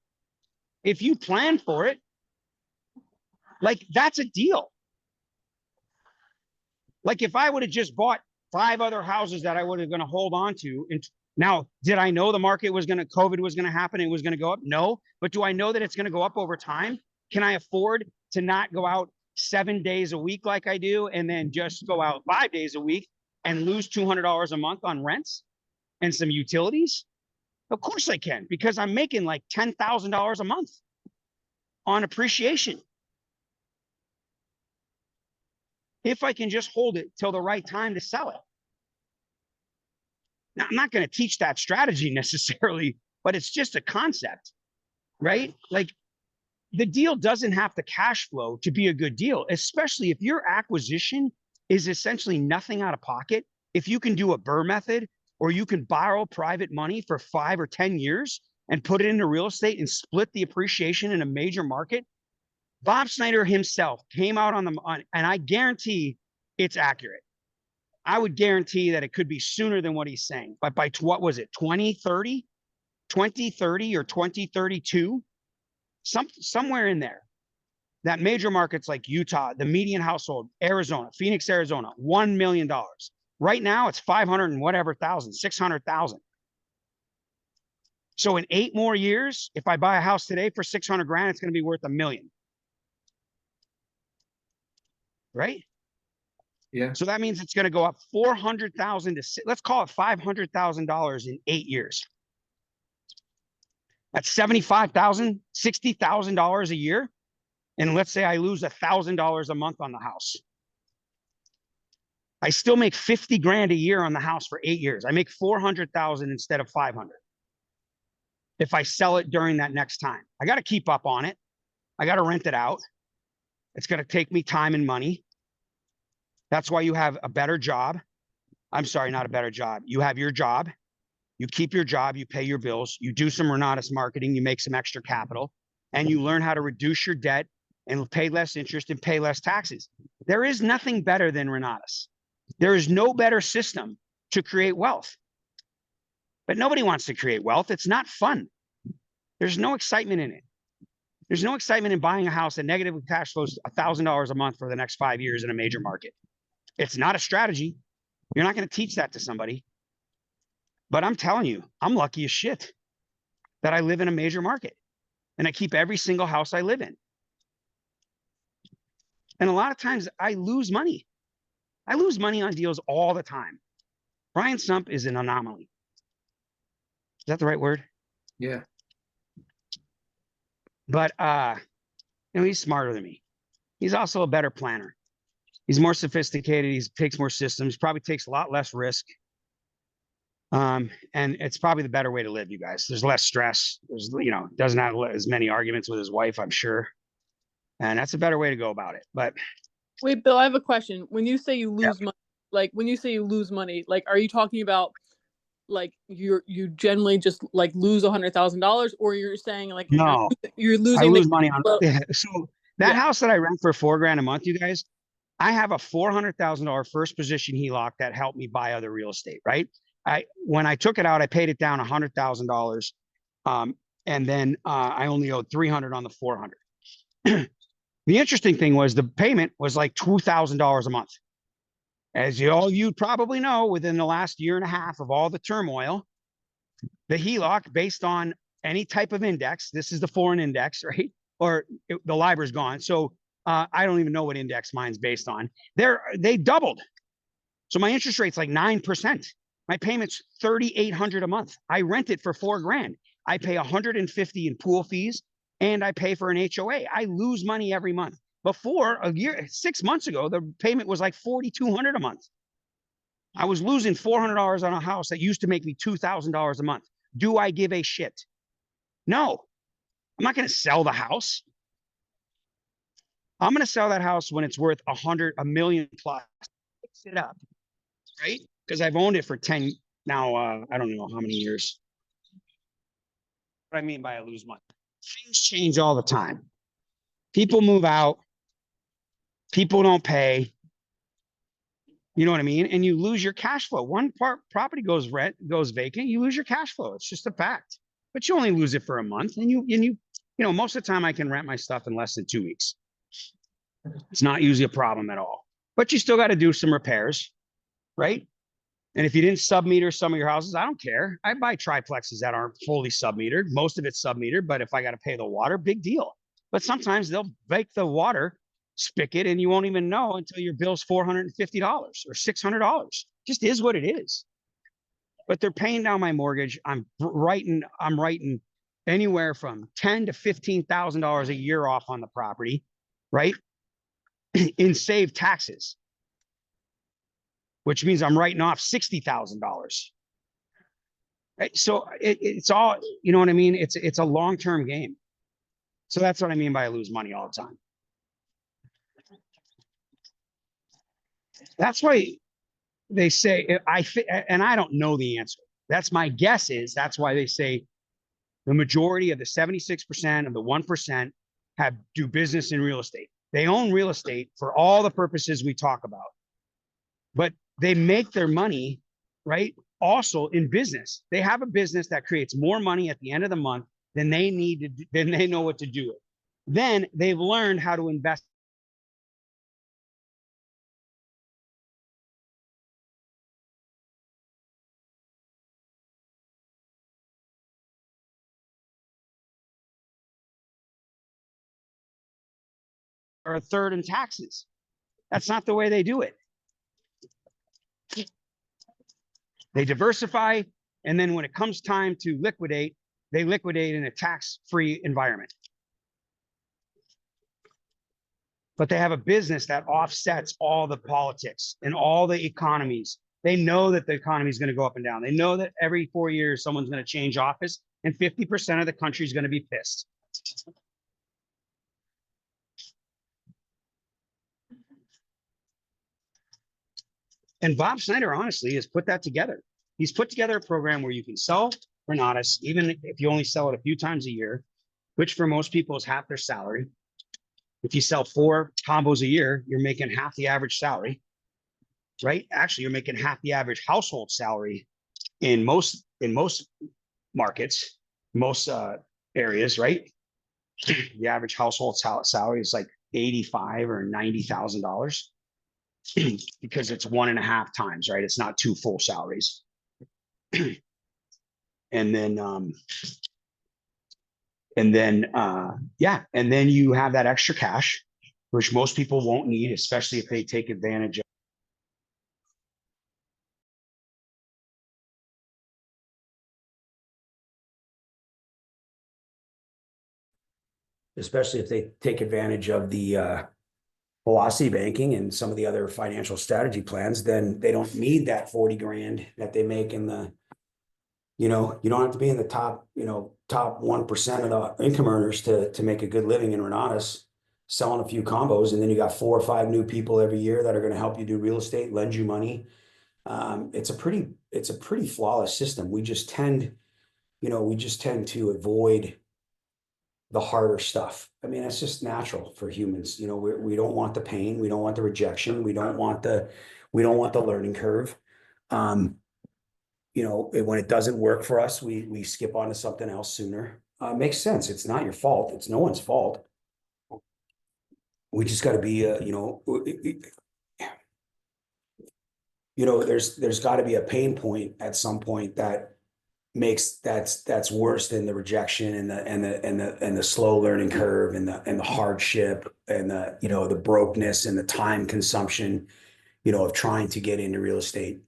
if you plan for it. Like, that's a deal. Like, if I would have just bought 5 other houses that I would have going to hold on to, and now, did I know the market was going to, COVID was going to happen, it was going to go up? No. But do I know that it's going to go up over time? Can I afford to not go out 7 days a week like I do, and then just go out 5 days a week and lose $200 a month on rents and some utilities? Of course I can, because I'm making like $10,000 a month on appreciation. If I can just hold it till the right time to sell it. Now, I'm not going to teach that strategy necessarily, but it's just a concept, right? Like, the deal doesn't have to cash flow to be a good deal, especially if your acquisition is essentially nothing out of pocket. If you can do a Burr method, or you can borrow private money for 5 or 10 years and put it into real estate and split the appreciation in a major market. Bob Snyder himself came out on and I guarantee it's accurate. I would guarantee that it could be sooner than what he's saying, but by what was it, 2030 or 2032, somewhere in there. That major markets like Utah, the median household, Arizona, Phoenix, Arizona, $1 million. Right now it's 500 and whatever thousand, 600,000. So in 8 more years, if I buy a house today for 600 grand, it's going to be worth $1 million. Right? Yeah. So that means it's going to go up 400,000 to, let's call it $500,000 in 8 years. That's $75,000, $60,000 a year. And let's say I lose $1,000 a month on the house. I still make 50 grand a year on the house for 8 years. I make 400,000 instead of 500. If I sell it during that next time, I got to keep up on it. I got to rent it out. It's going to take me time and money. That's why you have a better job. I'm sorry, not a better job. You have your job, you keep your job, you pay your bills, you do some Renatus marketing, you make some extra capital, and you learn how to reduce your debt and pay less interest and pay less taxes. There is nothing better than Renatus. There is no better system to create wealth. But nobody wants to create wealth. It's not fun. There's no excitement in it. There's no excitement in buying a house that negative cash flows $1,000 a month for the next 5 years in a major market. It's not a strategy. You're not going to teach that to somebody. But I'm telling you, I'm lucky as shit that I live in a major market and I keep every single house I live in. And a lot of times I lose money. I lose money on deals all the time. Brian Sump is an anomaly. Is that the right word? Yeah. But he's smarter than me. He's also a better planner. He's more sophisticated. He takes more systems, probably takes a lot less risk. And it's probably the better way to live, you guys. There's less stress. There's, doesn't have as many arguments with his wife, I'm sure. And that's a better way to go about it. But Wait, Bill, I have a question. When you say you Yeah. lose money, like, are you talking about like you generally just like lose $100,000, or you're saying like no, you're I losing lose money on well, So that Yeah. house that I rent for $4,000 a month, you guys, I have a $400,000 first position HELOC that helped me buy other real estate, right? When I took it out, I paid it down $100,000. And then I only owed $300 on the $400. The interesting thing was the payment was like $2,000 a month. As you probably know, within the last year and a half of all the turmoil, the HELOC, based on any type of index, this is the foreign index, right? Or the LIBOR's gone. So I don't even know what index mine's based on. They doubled. So my interest rate's like 9%. My payment's $3,800 a month. I rent it for $4,000. I pay $150 in pool fees, and I pay for an HOA. I lose money every month. Before 6 months ago, the payment was like $4,200 a month. I was losing $400 on a house that used to make me $2,000 a month. Do I give a shit? No, I'm not going to sell the house. I'm going to sell that house when it's worth $100 million plus. Fix it up, right? Because I've owned it for 10 now. I don't know how many years. What I mean by I lose money. Things change all the time. People move out. People don't pay. You know what I mean? And you lose your cash flow. One property goes vacant, you lose your cash flow. It's just a fact. But you only lose it for a month. And most of the time I can rent my stuff in less than 2 weeks. It's not usually a problem at all. But you still got to do some repairs, right? And if you didn't sub-meter some of your houses, I don't care. I buy triplexes that aren't fully sub-metered. Most of it's sub-metered, but if I got to pay the water, big deal. But sometimes they'll bake the water spigot and you won't even know until your bill's $450 or $600. Just is what it is. But they're paying down my mortgage. I'm writing anywhere from $10,000 to $15,000 a year off on the property, right? In saved taxes, which means I'm writing off $60,000. Right? So it's all, you know what I mean? It's a long-term game. So that's what I mean by I lose money all the time. That's why they say, and I don't know the answer. That's my guess is that's why they say the majority of the 76% of the 1% do business in real estate. They own real estate for all the purposes we talk about, but they make their money, right? Also in business. They have a business that creates more money at the end of the month than they know what to do with. Then they've learned how to invest. Or a third in taxes. That's not the way they do it. They diversify, and then when it comes time to liquidate, they liquidate in a tax-free environment. But they have a business that offsets all the politics and all the economies. They know that the economy is going to go up and down. They know that every 4 years, someone's going to change office, and 50% of the country is going to be pissed. And Bob Snyder, honestly, has put that together. he's put together a program where you can sell Renatus, even if you only sell it a few times a year, which for most people is half their salary. If you sell 4 combos a year, you're making half the average salary, right? Actually, you're making half the average household salary in most markets, most areas, right? The average household salary is like $85,000 or $90,000 because it's 1.5 times, right? It's not 2 full salaries. And then you have that extra cash, which most people won't need, especially if they take advantage of. Especially if they take advantage of the velocity banking and some of the other financial strategy plans, then they don't need that 40 grand that they make in the, you don't have to be in the top 1% of the income earners to make a good living in Renatus, selling a few combos. And then you got 4 or 5 new people every year that are going to help you do real estate, lend you money. It's a pretty flawless system. We just tend to avoid the harder stuff. I mean, it's just natural for humans. We don't want the pain. We don't want the rejection. We don't want the learning curve. When it doesn't work for us, we skip on to something else sooner. Makes sense. It's not your fault. It's no one's fault. We just got to be, there's got to be a pain point at some point that's worse than the rejection and the slow learning curve and the hardship and the brokenness and the time consumption, of trying to get into real estate.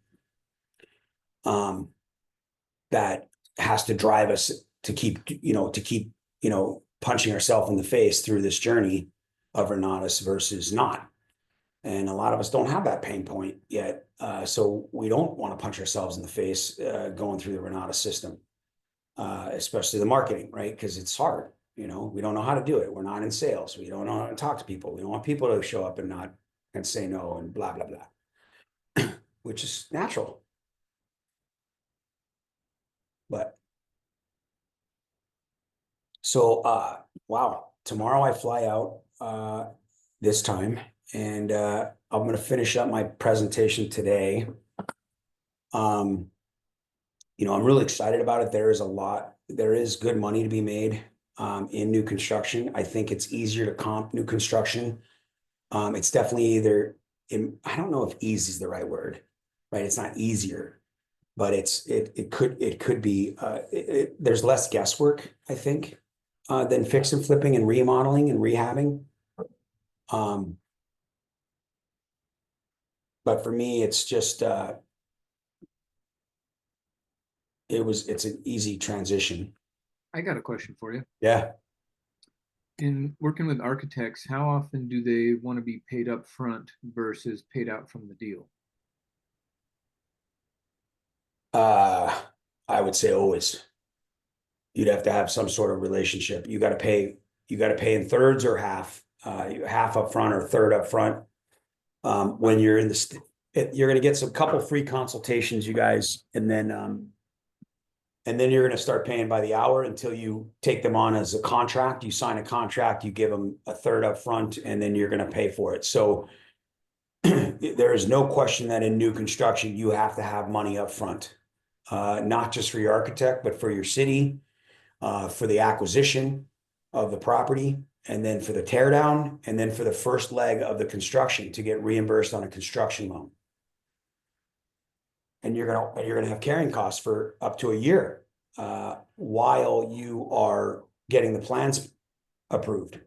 That has to drive us to keep punching ourselves in the face through this journey of Renatus versus not. And a lot of us don't have that pain point yet. So we don't want to punch ourselves in the face going through the Renatus system, especially the marketing, right? Because it's hard. We don't know how to do it. We're not in sales. We don't know how to talk to people. We don't want people to show up and say no and blah, blah, blah, which is natural. But so, wow, tomorrow I fly out this time. And I'm going to finish up my presentation today. I'm really excited about it. There is good money to be made in new construction. I think it's easier to comp new construction. It's definitely I don't know if easy is the right word, right? It's not easier, but it could be, there's less guesswork, I think, than fix and flipping and remodeling and rehabbing. But for me, it's just, it's an easy transition. I got a question for you. Yeah. In working with architects, how often do they want to be paid up front versus paid out from the deal? I would say always. You'd have to have some sort of relationship. You got to pay in thirds or half up front or third up front. When you're in you're going to get some couple free consultations, you guys, and then you're going to start paying by the hour until you take them on as a contract. You sign a contract, you give them a third up front, and then you're going to pay for it. So there is no question that in new construction, you have to have money up front, not just for your architect, but for your city, for the acquisition of the property, and then for the tear down, and then for the first leg of the construction to get reimbursed on a construction loan. And you're gonna have carrying costs for up to a year while you are getting the plans approved.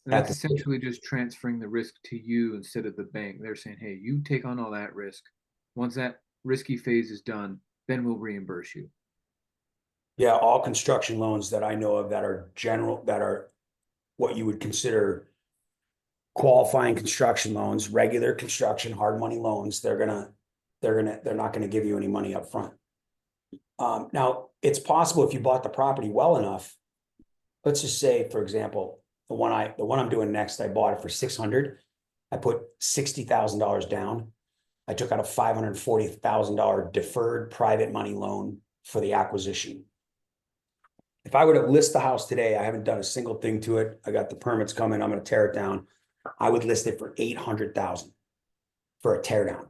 And that's essentially just transferring the risk to you instead of the bank. They're saying, hey, you take on all that risk. Once that risky phase is done, then we'll reimburse you. Yeah, all construction loans that I know of that are what you would consider qualifying construction loans, regular construction, hard money loans, they're not gonna give you any money up front. Now, it's possible if you bought the property well enough, let's just say, for example, the one I'm doing next, I bought it for $600. I put $60,000 down. I took out a $540,000 deferred private money loan for the acquisition. If I were to list the house today, I haven't done a single thing to it. I got the permits coming. I'm going to tear it down. I would list it for $800,000 for a tear down.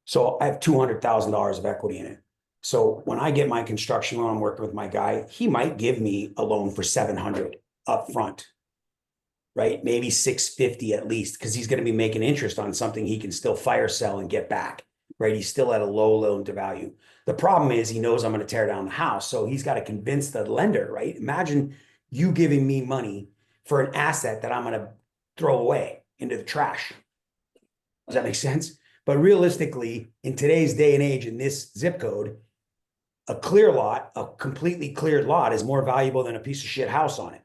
So I have $200,000 of equity in it. So when I get my construction loan, I'm working with my guy, he might give me a loan for 700 up front, right? Maybe 650 at least, because he's going to be making interest on something he can still fire sell and get back, right? He's still at a low loan to value. The problem is he knows I'm going to tear down the house. So he's got to convince the lender, right? Imagine you giving me money for an asset that I'm going to throw away into the trash. Does that make sense? But realistically, in today's day and age, in this zip code, a clear lot, a completely cleared lot is more valuable than a piece of shit house on it.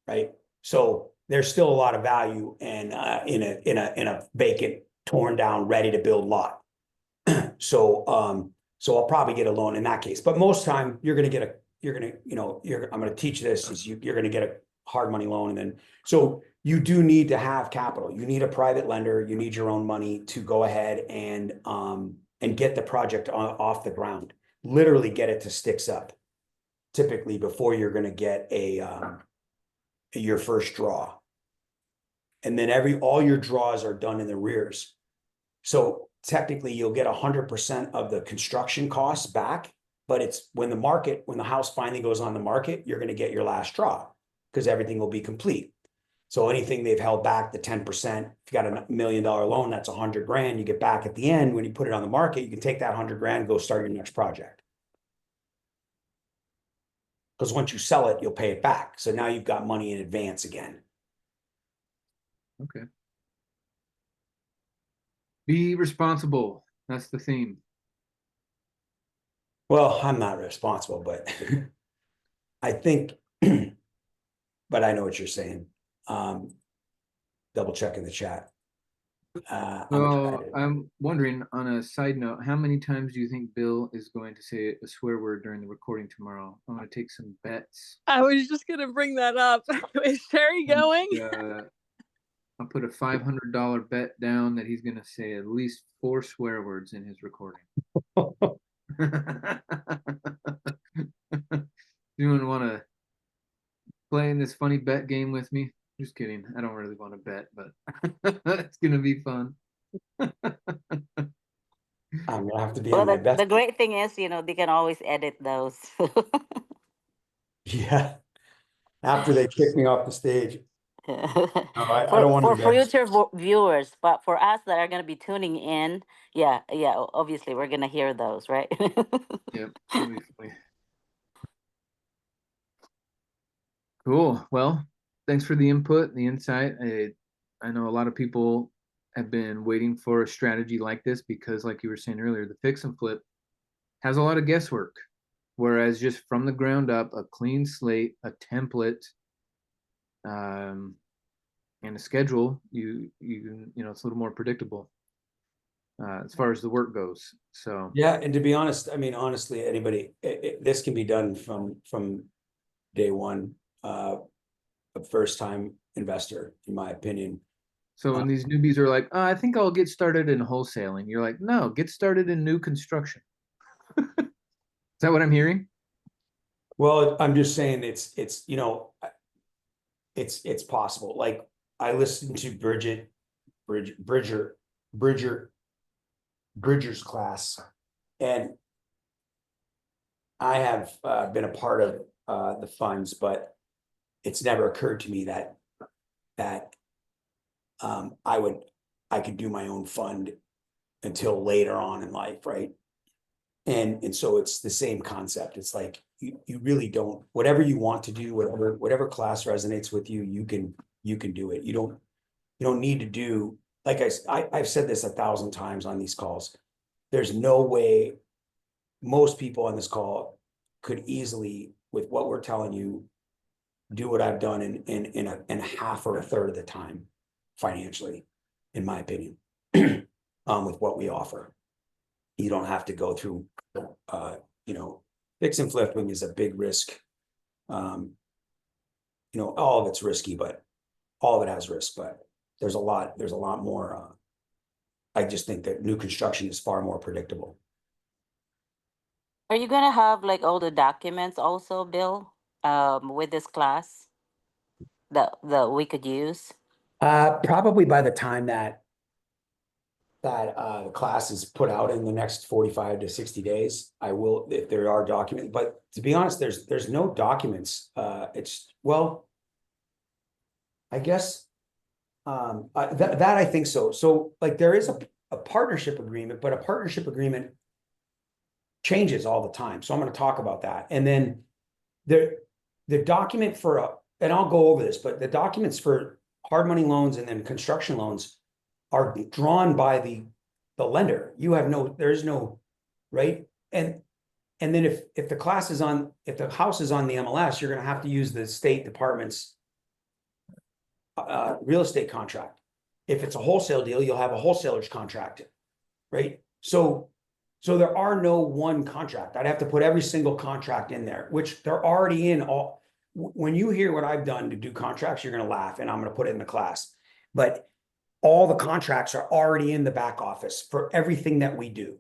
Right? So there's still a lot of value in a vacant, torn down, ready to build lot. So I'll probably get a loan in that case. But most time you're gonna get I'm gonna teach this is you're gonna get a hard money loan. And then so you do need to have capital. You need a private lender, you need your own money to go ahead and get the project off the ground. Literally get it to sticks up, typically before you're going to get your first draw. And then all your draws are done in the rears. So technically you'll get 100% of the construction costs back, but it's when the house finally goes on the market, you're going to get your last draw because everything will be complete. So anything they've held back, the 10%, if you got $1 million loan, that's 100 grand you get back at the end. When you put it on the market, you can take that 100 grand, go start your next project. Because once you sell it, you'll pay it back. So now you've got money in advance again. Okay. Be responsible. That's the theme. Well, I'm not responsible, but I think, but I know what you're saying. Double check in the chat. I'm wondering, on a side note, how many times do you think Bill is going to say a swear word during the recording tomorrow? I'm going to take some bets. I was just gonna bring that up. Is Sherry going? I'll put a $500 bet down that he's going to say at least 4 swear words in his recording. Anyone want to play in this funny bet game with me? Just kidding. I don't really want to bet, but it's going to be fun. I'm gonna have to be Well, on my best. the great thing is, they can always edit those. Yeah. After they kick me off the stage. I For don't want to future viewers, but for us that are going to be tuning in, yeah, obviously we're going to hear those, right? Yep. It'll be funny. Cool. Well, thanks for the input, the insight. I know a lot of people have been waiting for a strategy like this because, like you were saying earlier, the fix and flip has a lot of guesswork. Whereas just from the ground up, a clean slate, a template, and a schedule, you can, it's a little more predictable as far as the work goes. So Yeah, and to be honest, I mean, honestly, anybody, this can be done from day one. A first-time investor, in my opinion. So when these newbies are like, oh, I think I'll get started in wholesaling, you're like, no, get started in new construction. Is that what I'm hearing? Well, I'm just saying it's possible. Like I listened to Bridger's class, and I have been a part of the funds, but it's never occurred to me that I could do my own fund until later on in life, right? And so it's the same concept. It's like you really don't, whatever you want to do, whatever class resonates with you, you can do it. You don't need to do, like I've said this 1,000 times on these calls. There's no way most people on this call could easily, with what we're telling you, do what I've done in a half or a third of the time financially, in my opinion, with what we offer. You don't have to go through, fix and flipping is a big risk. All of it's risky, but all of it has risk, but there's a lot more. I just think that new construction is far more predictable. Are you gonna have like all the documents also, Bill, with this class that we could use? Probably by the time that the class is put out in the next 45 to 60 days, I will, if there are documents, but to be honest, there's no documents. Well, I guess, that I think so. So like there is a partnership agreement, but a partnership agreement changes all the time. So I'm going to talk about that. And then the document and I'll go over this, but the documents for hard money loans and then construction loans are drawn by the lender. There's no, right? And then if the class is on, if the house is on the MLS, you're going to have to use the state department's real estate contract. If it's a wholesale deal, you'll have a wholesaler's contract, right? So there are no one contract. I'd have to put every single contract in there, which they're already in all. When you hear what I've done to do contracts, you're going to laugh, and I'm going to put it in the class. But all the contracts are already in the back office for everything that we do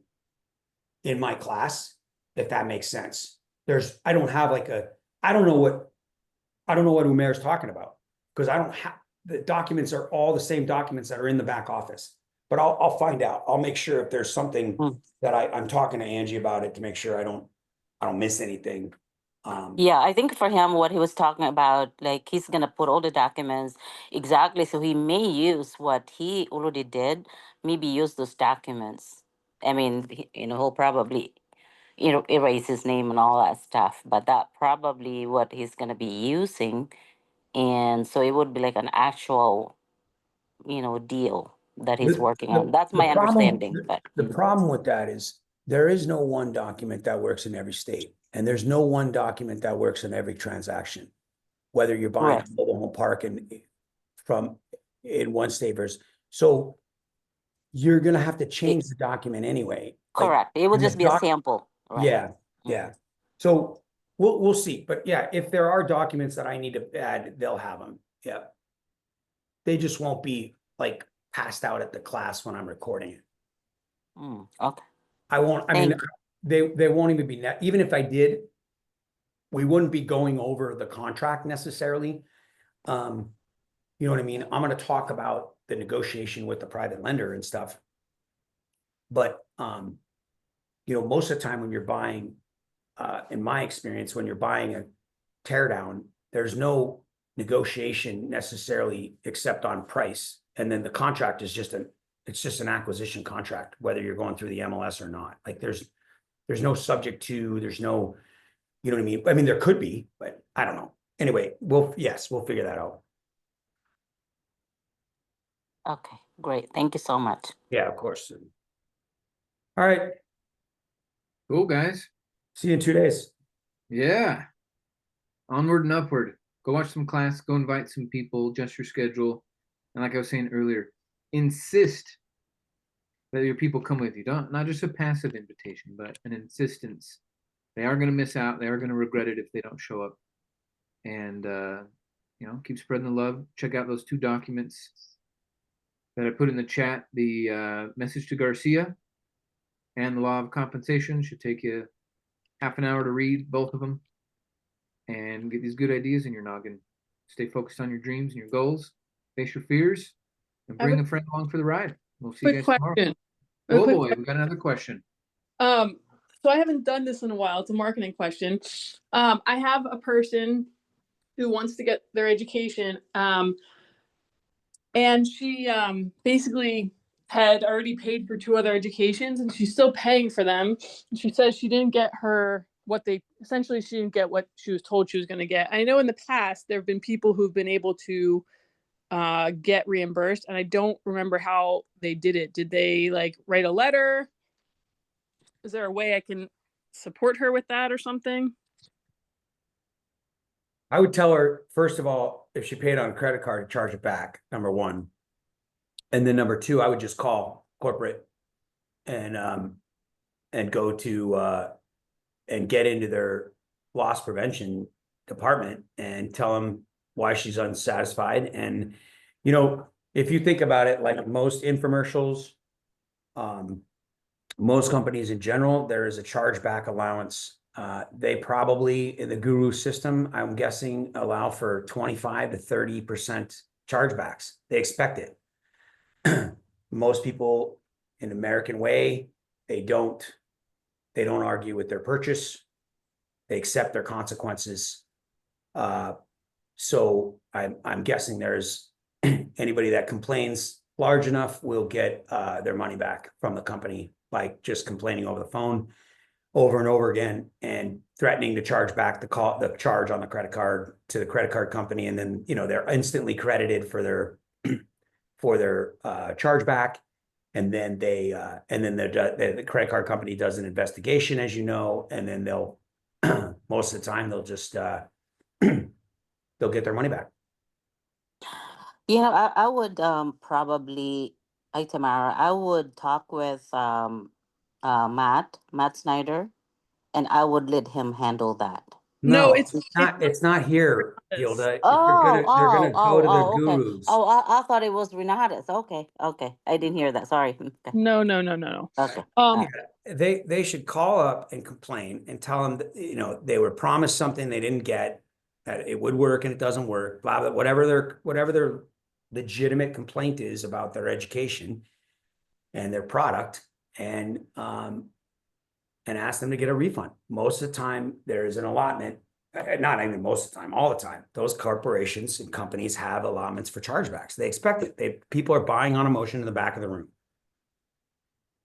in my class, if that makes sense. I don't know what Umair's talking about, because I don't have, the documents are all the same documents that are in the back office. But I'll find out. I'll make sure if there's something that I'm talking to Angie about it to make sure I don't miss anything. Yeah, I think for him, what he was talking about, like he's gonna put all the documents exactly. So he may use what he already did, maybe use those documents. I mean, he'll probably, erase his name and all that stuff, but that probably what he's gonna be using. And so it would be like an actual, deal that he's working on. That's my understanding, but. The problem with that is there is no one document that works in every state, and there's no one document that works in every transaction. Whether you're buying a Correct. mobile home park in one state versus, so you're gonna have to change the document anyway. Like, Correct. It would and the just be a doc- sample, right? Yeah, yeah. So we'll see, but yeah, if there are documents that I need to add, they'll have them. Yeah. They just won't be like passed out at the class when I'm recording it. Okay. I mean, Thank they won't even be even if I did, we wouldn't be going over the contract necessarily. You know what I mean? I'm going to talk about the negotiation with the private lender and stuff. But, most of the time when you're buying, in my experience, when you're buying a tear down, there's no negotiation necessarily except on price. And then the contract is just it's just an acquisition contract, whether you're going through the MLS or not. Like there's no subject to, there's no, you know what I mean? I mean, there could be, but I don't know. Anyway, we'll figure that out. Okay, great. Thank you so much. Yeah, of course. All right. Cool, guys. See you in 2 days. Yeah. Onward and upward. Go watch some class, go invite some people, adjust your schedule. And like I was saying earlier, insist that your people come with you. Not just a passive invitation, but an insistence. They are going to miss out. They are going to regret it if they don't show up. And, keep spreading the love. Check out those 2 documents that I put in the chat. The message to Garcia and the law of compensation should take you half an hour to read both of them and get these good ideas in your noggin. Stay focused on your dreams and your goals. Face your fears and bring a friend along for the ride. We'll see you guys tomorrow. Oh boy, we've got another question. So I haven't done this in a while. It's a marketing question. I have a person who wants to get their education. And she basically had already paid for 2 other educations, and she's still paying for them. She says she didn't get she didn't get what she was told she was going to get. I know in the past there have been people who've been able to get reimbursed, and I don't remember how they did it. Did they write a letter? Is there a way I can support her with that or something? I would tell her, first of all, if she paid on a credit card, to charge it back, number 1. And then number 2, I would just call corporate and go to and get into their loss prevention department and tell them why she's unsatisfied. And, if you think about it, like most infomercials Most companies in general, there is a chargeback allowance. They probably, in the Guru system, I'm guessing, allow for 25 to 30% chargebacks. They expect it. Most people in American way, they don't argue with their purchase. They accept their consequences. So I'm guessing there's anybody that complains large enough will get their money back from the company by just complaining over the phone over and over again and threatening to charge back the charge on the credit card to the credit card company, and then they're instantly credited for their chargeback, and then the credit card company does an investigation, as you know, and then they'll most of the time they'll just they'll get their money back. Yeah, I would probably, Tamara, I would talk with Matt Snyder, and I would let him handle that. No, It's not here, Renatus. Gilda. They're Oh, gonna go to the okay. gurus. Oh, I thought it was Renatus. Okay. I didn't hear that. Sorry. Okay. No. Okay. They should call up and complain and tell them that, they were promised something they didn't get, that it would work and it doesn't work, blah, blah, whatever their legitimate complaint is about their education and their product, and ask them to get a refund. Most of the time there is an allotment, not even most of the time, all the time. Those corporations and companies have allotments for chargebacks. They expect it. People are buying on emotion in the back of the room,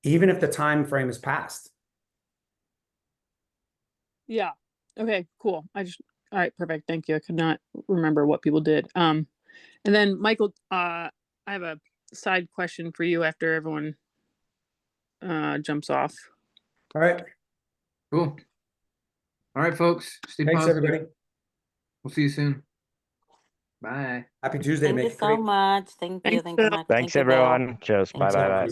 even if the time frame is passed. Yeah. Okay, cool. All right, perfect. Thank you. I could not remember what people did. And then Michael, I have a side question for you after everyone jumps off. All right. Cool. All right, folks. Stay Thanks, positive. everybody. We'll see you soon. Bye. Happy Tuesday, Thank you mate. so much. Thank you. Thanks, Thank you Phil. much. Thanks, Thank you, Bill. everyone. Cheers. Thank Bye, you. bye, bye.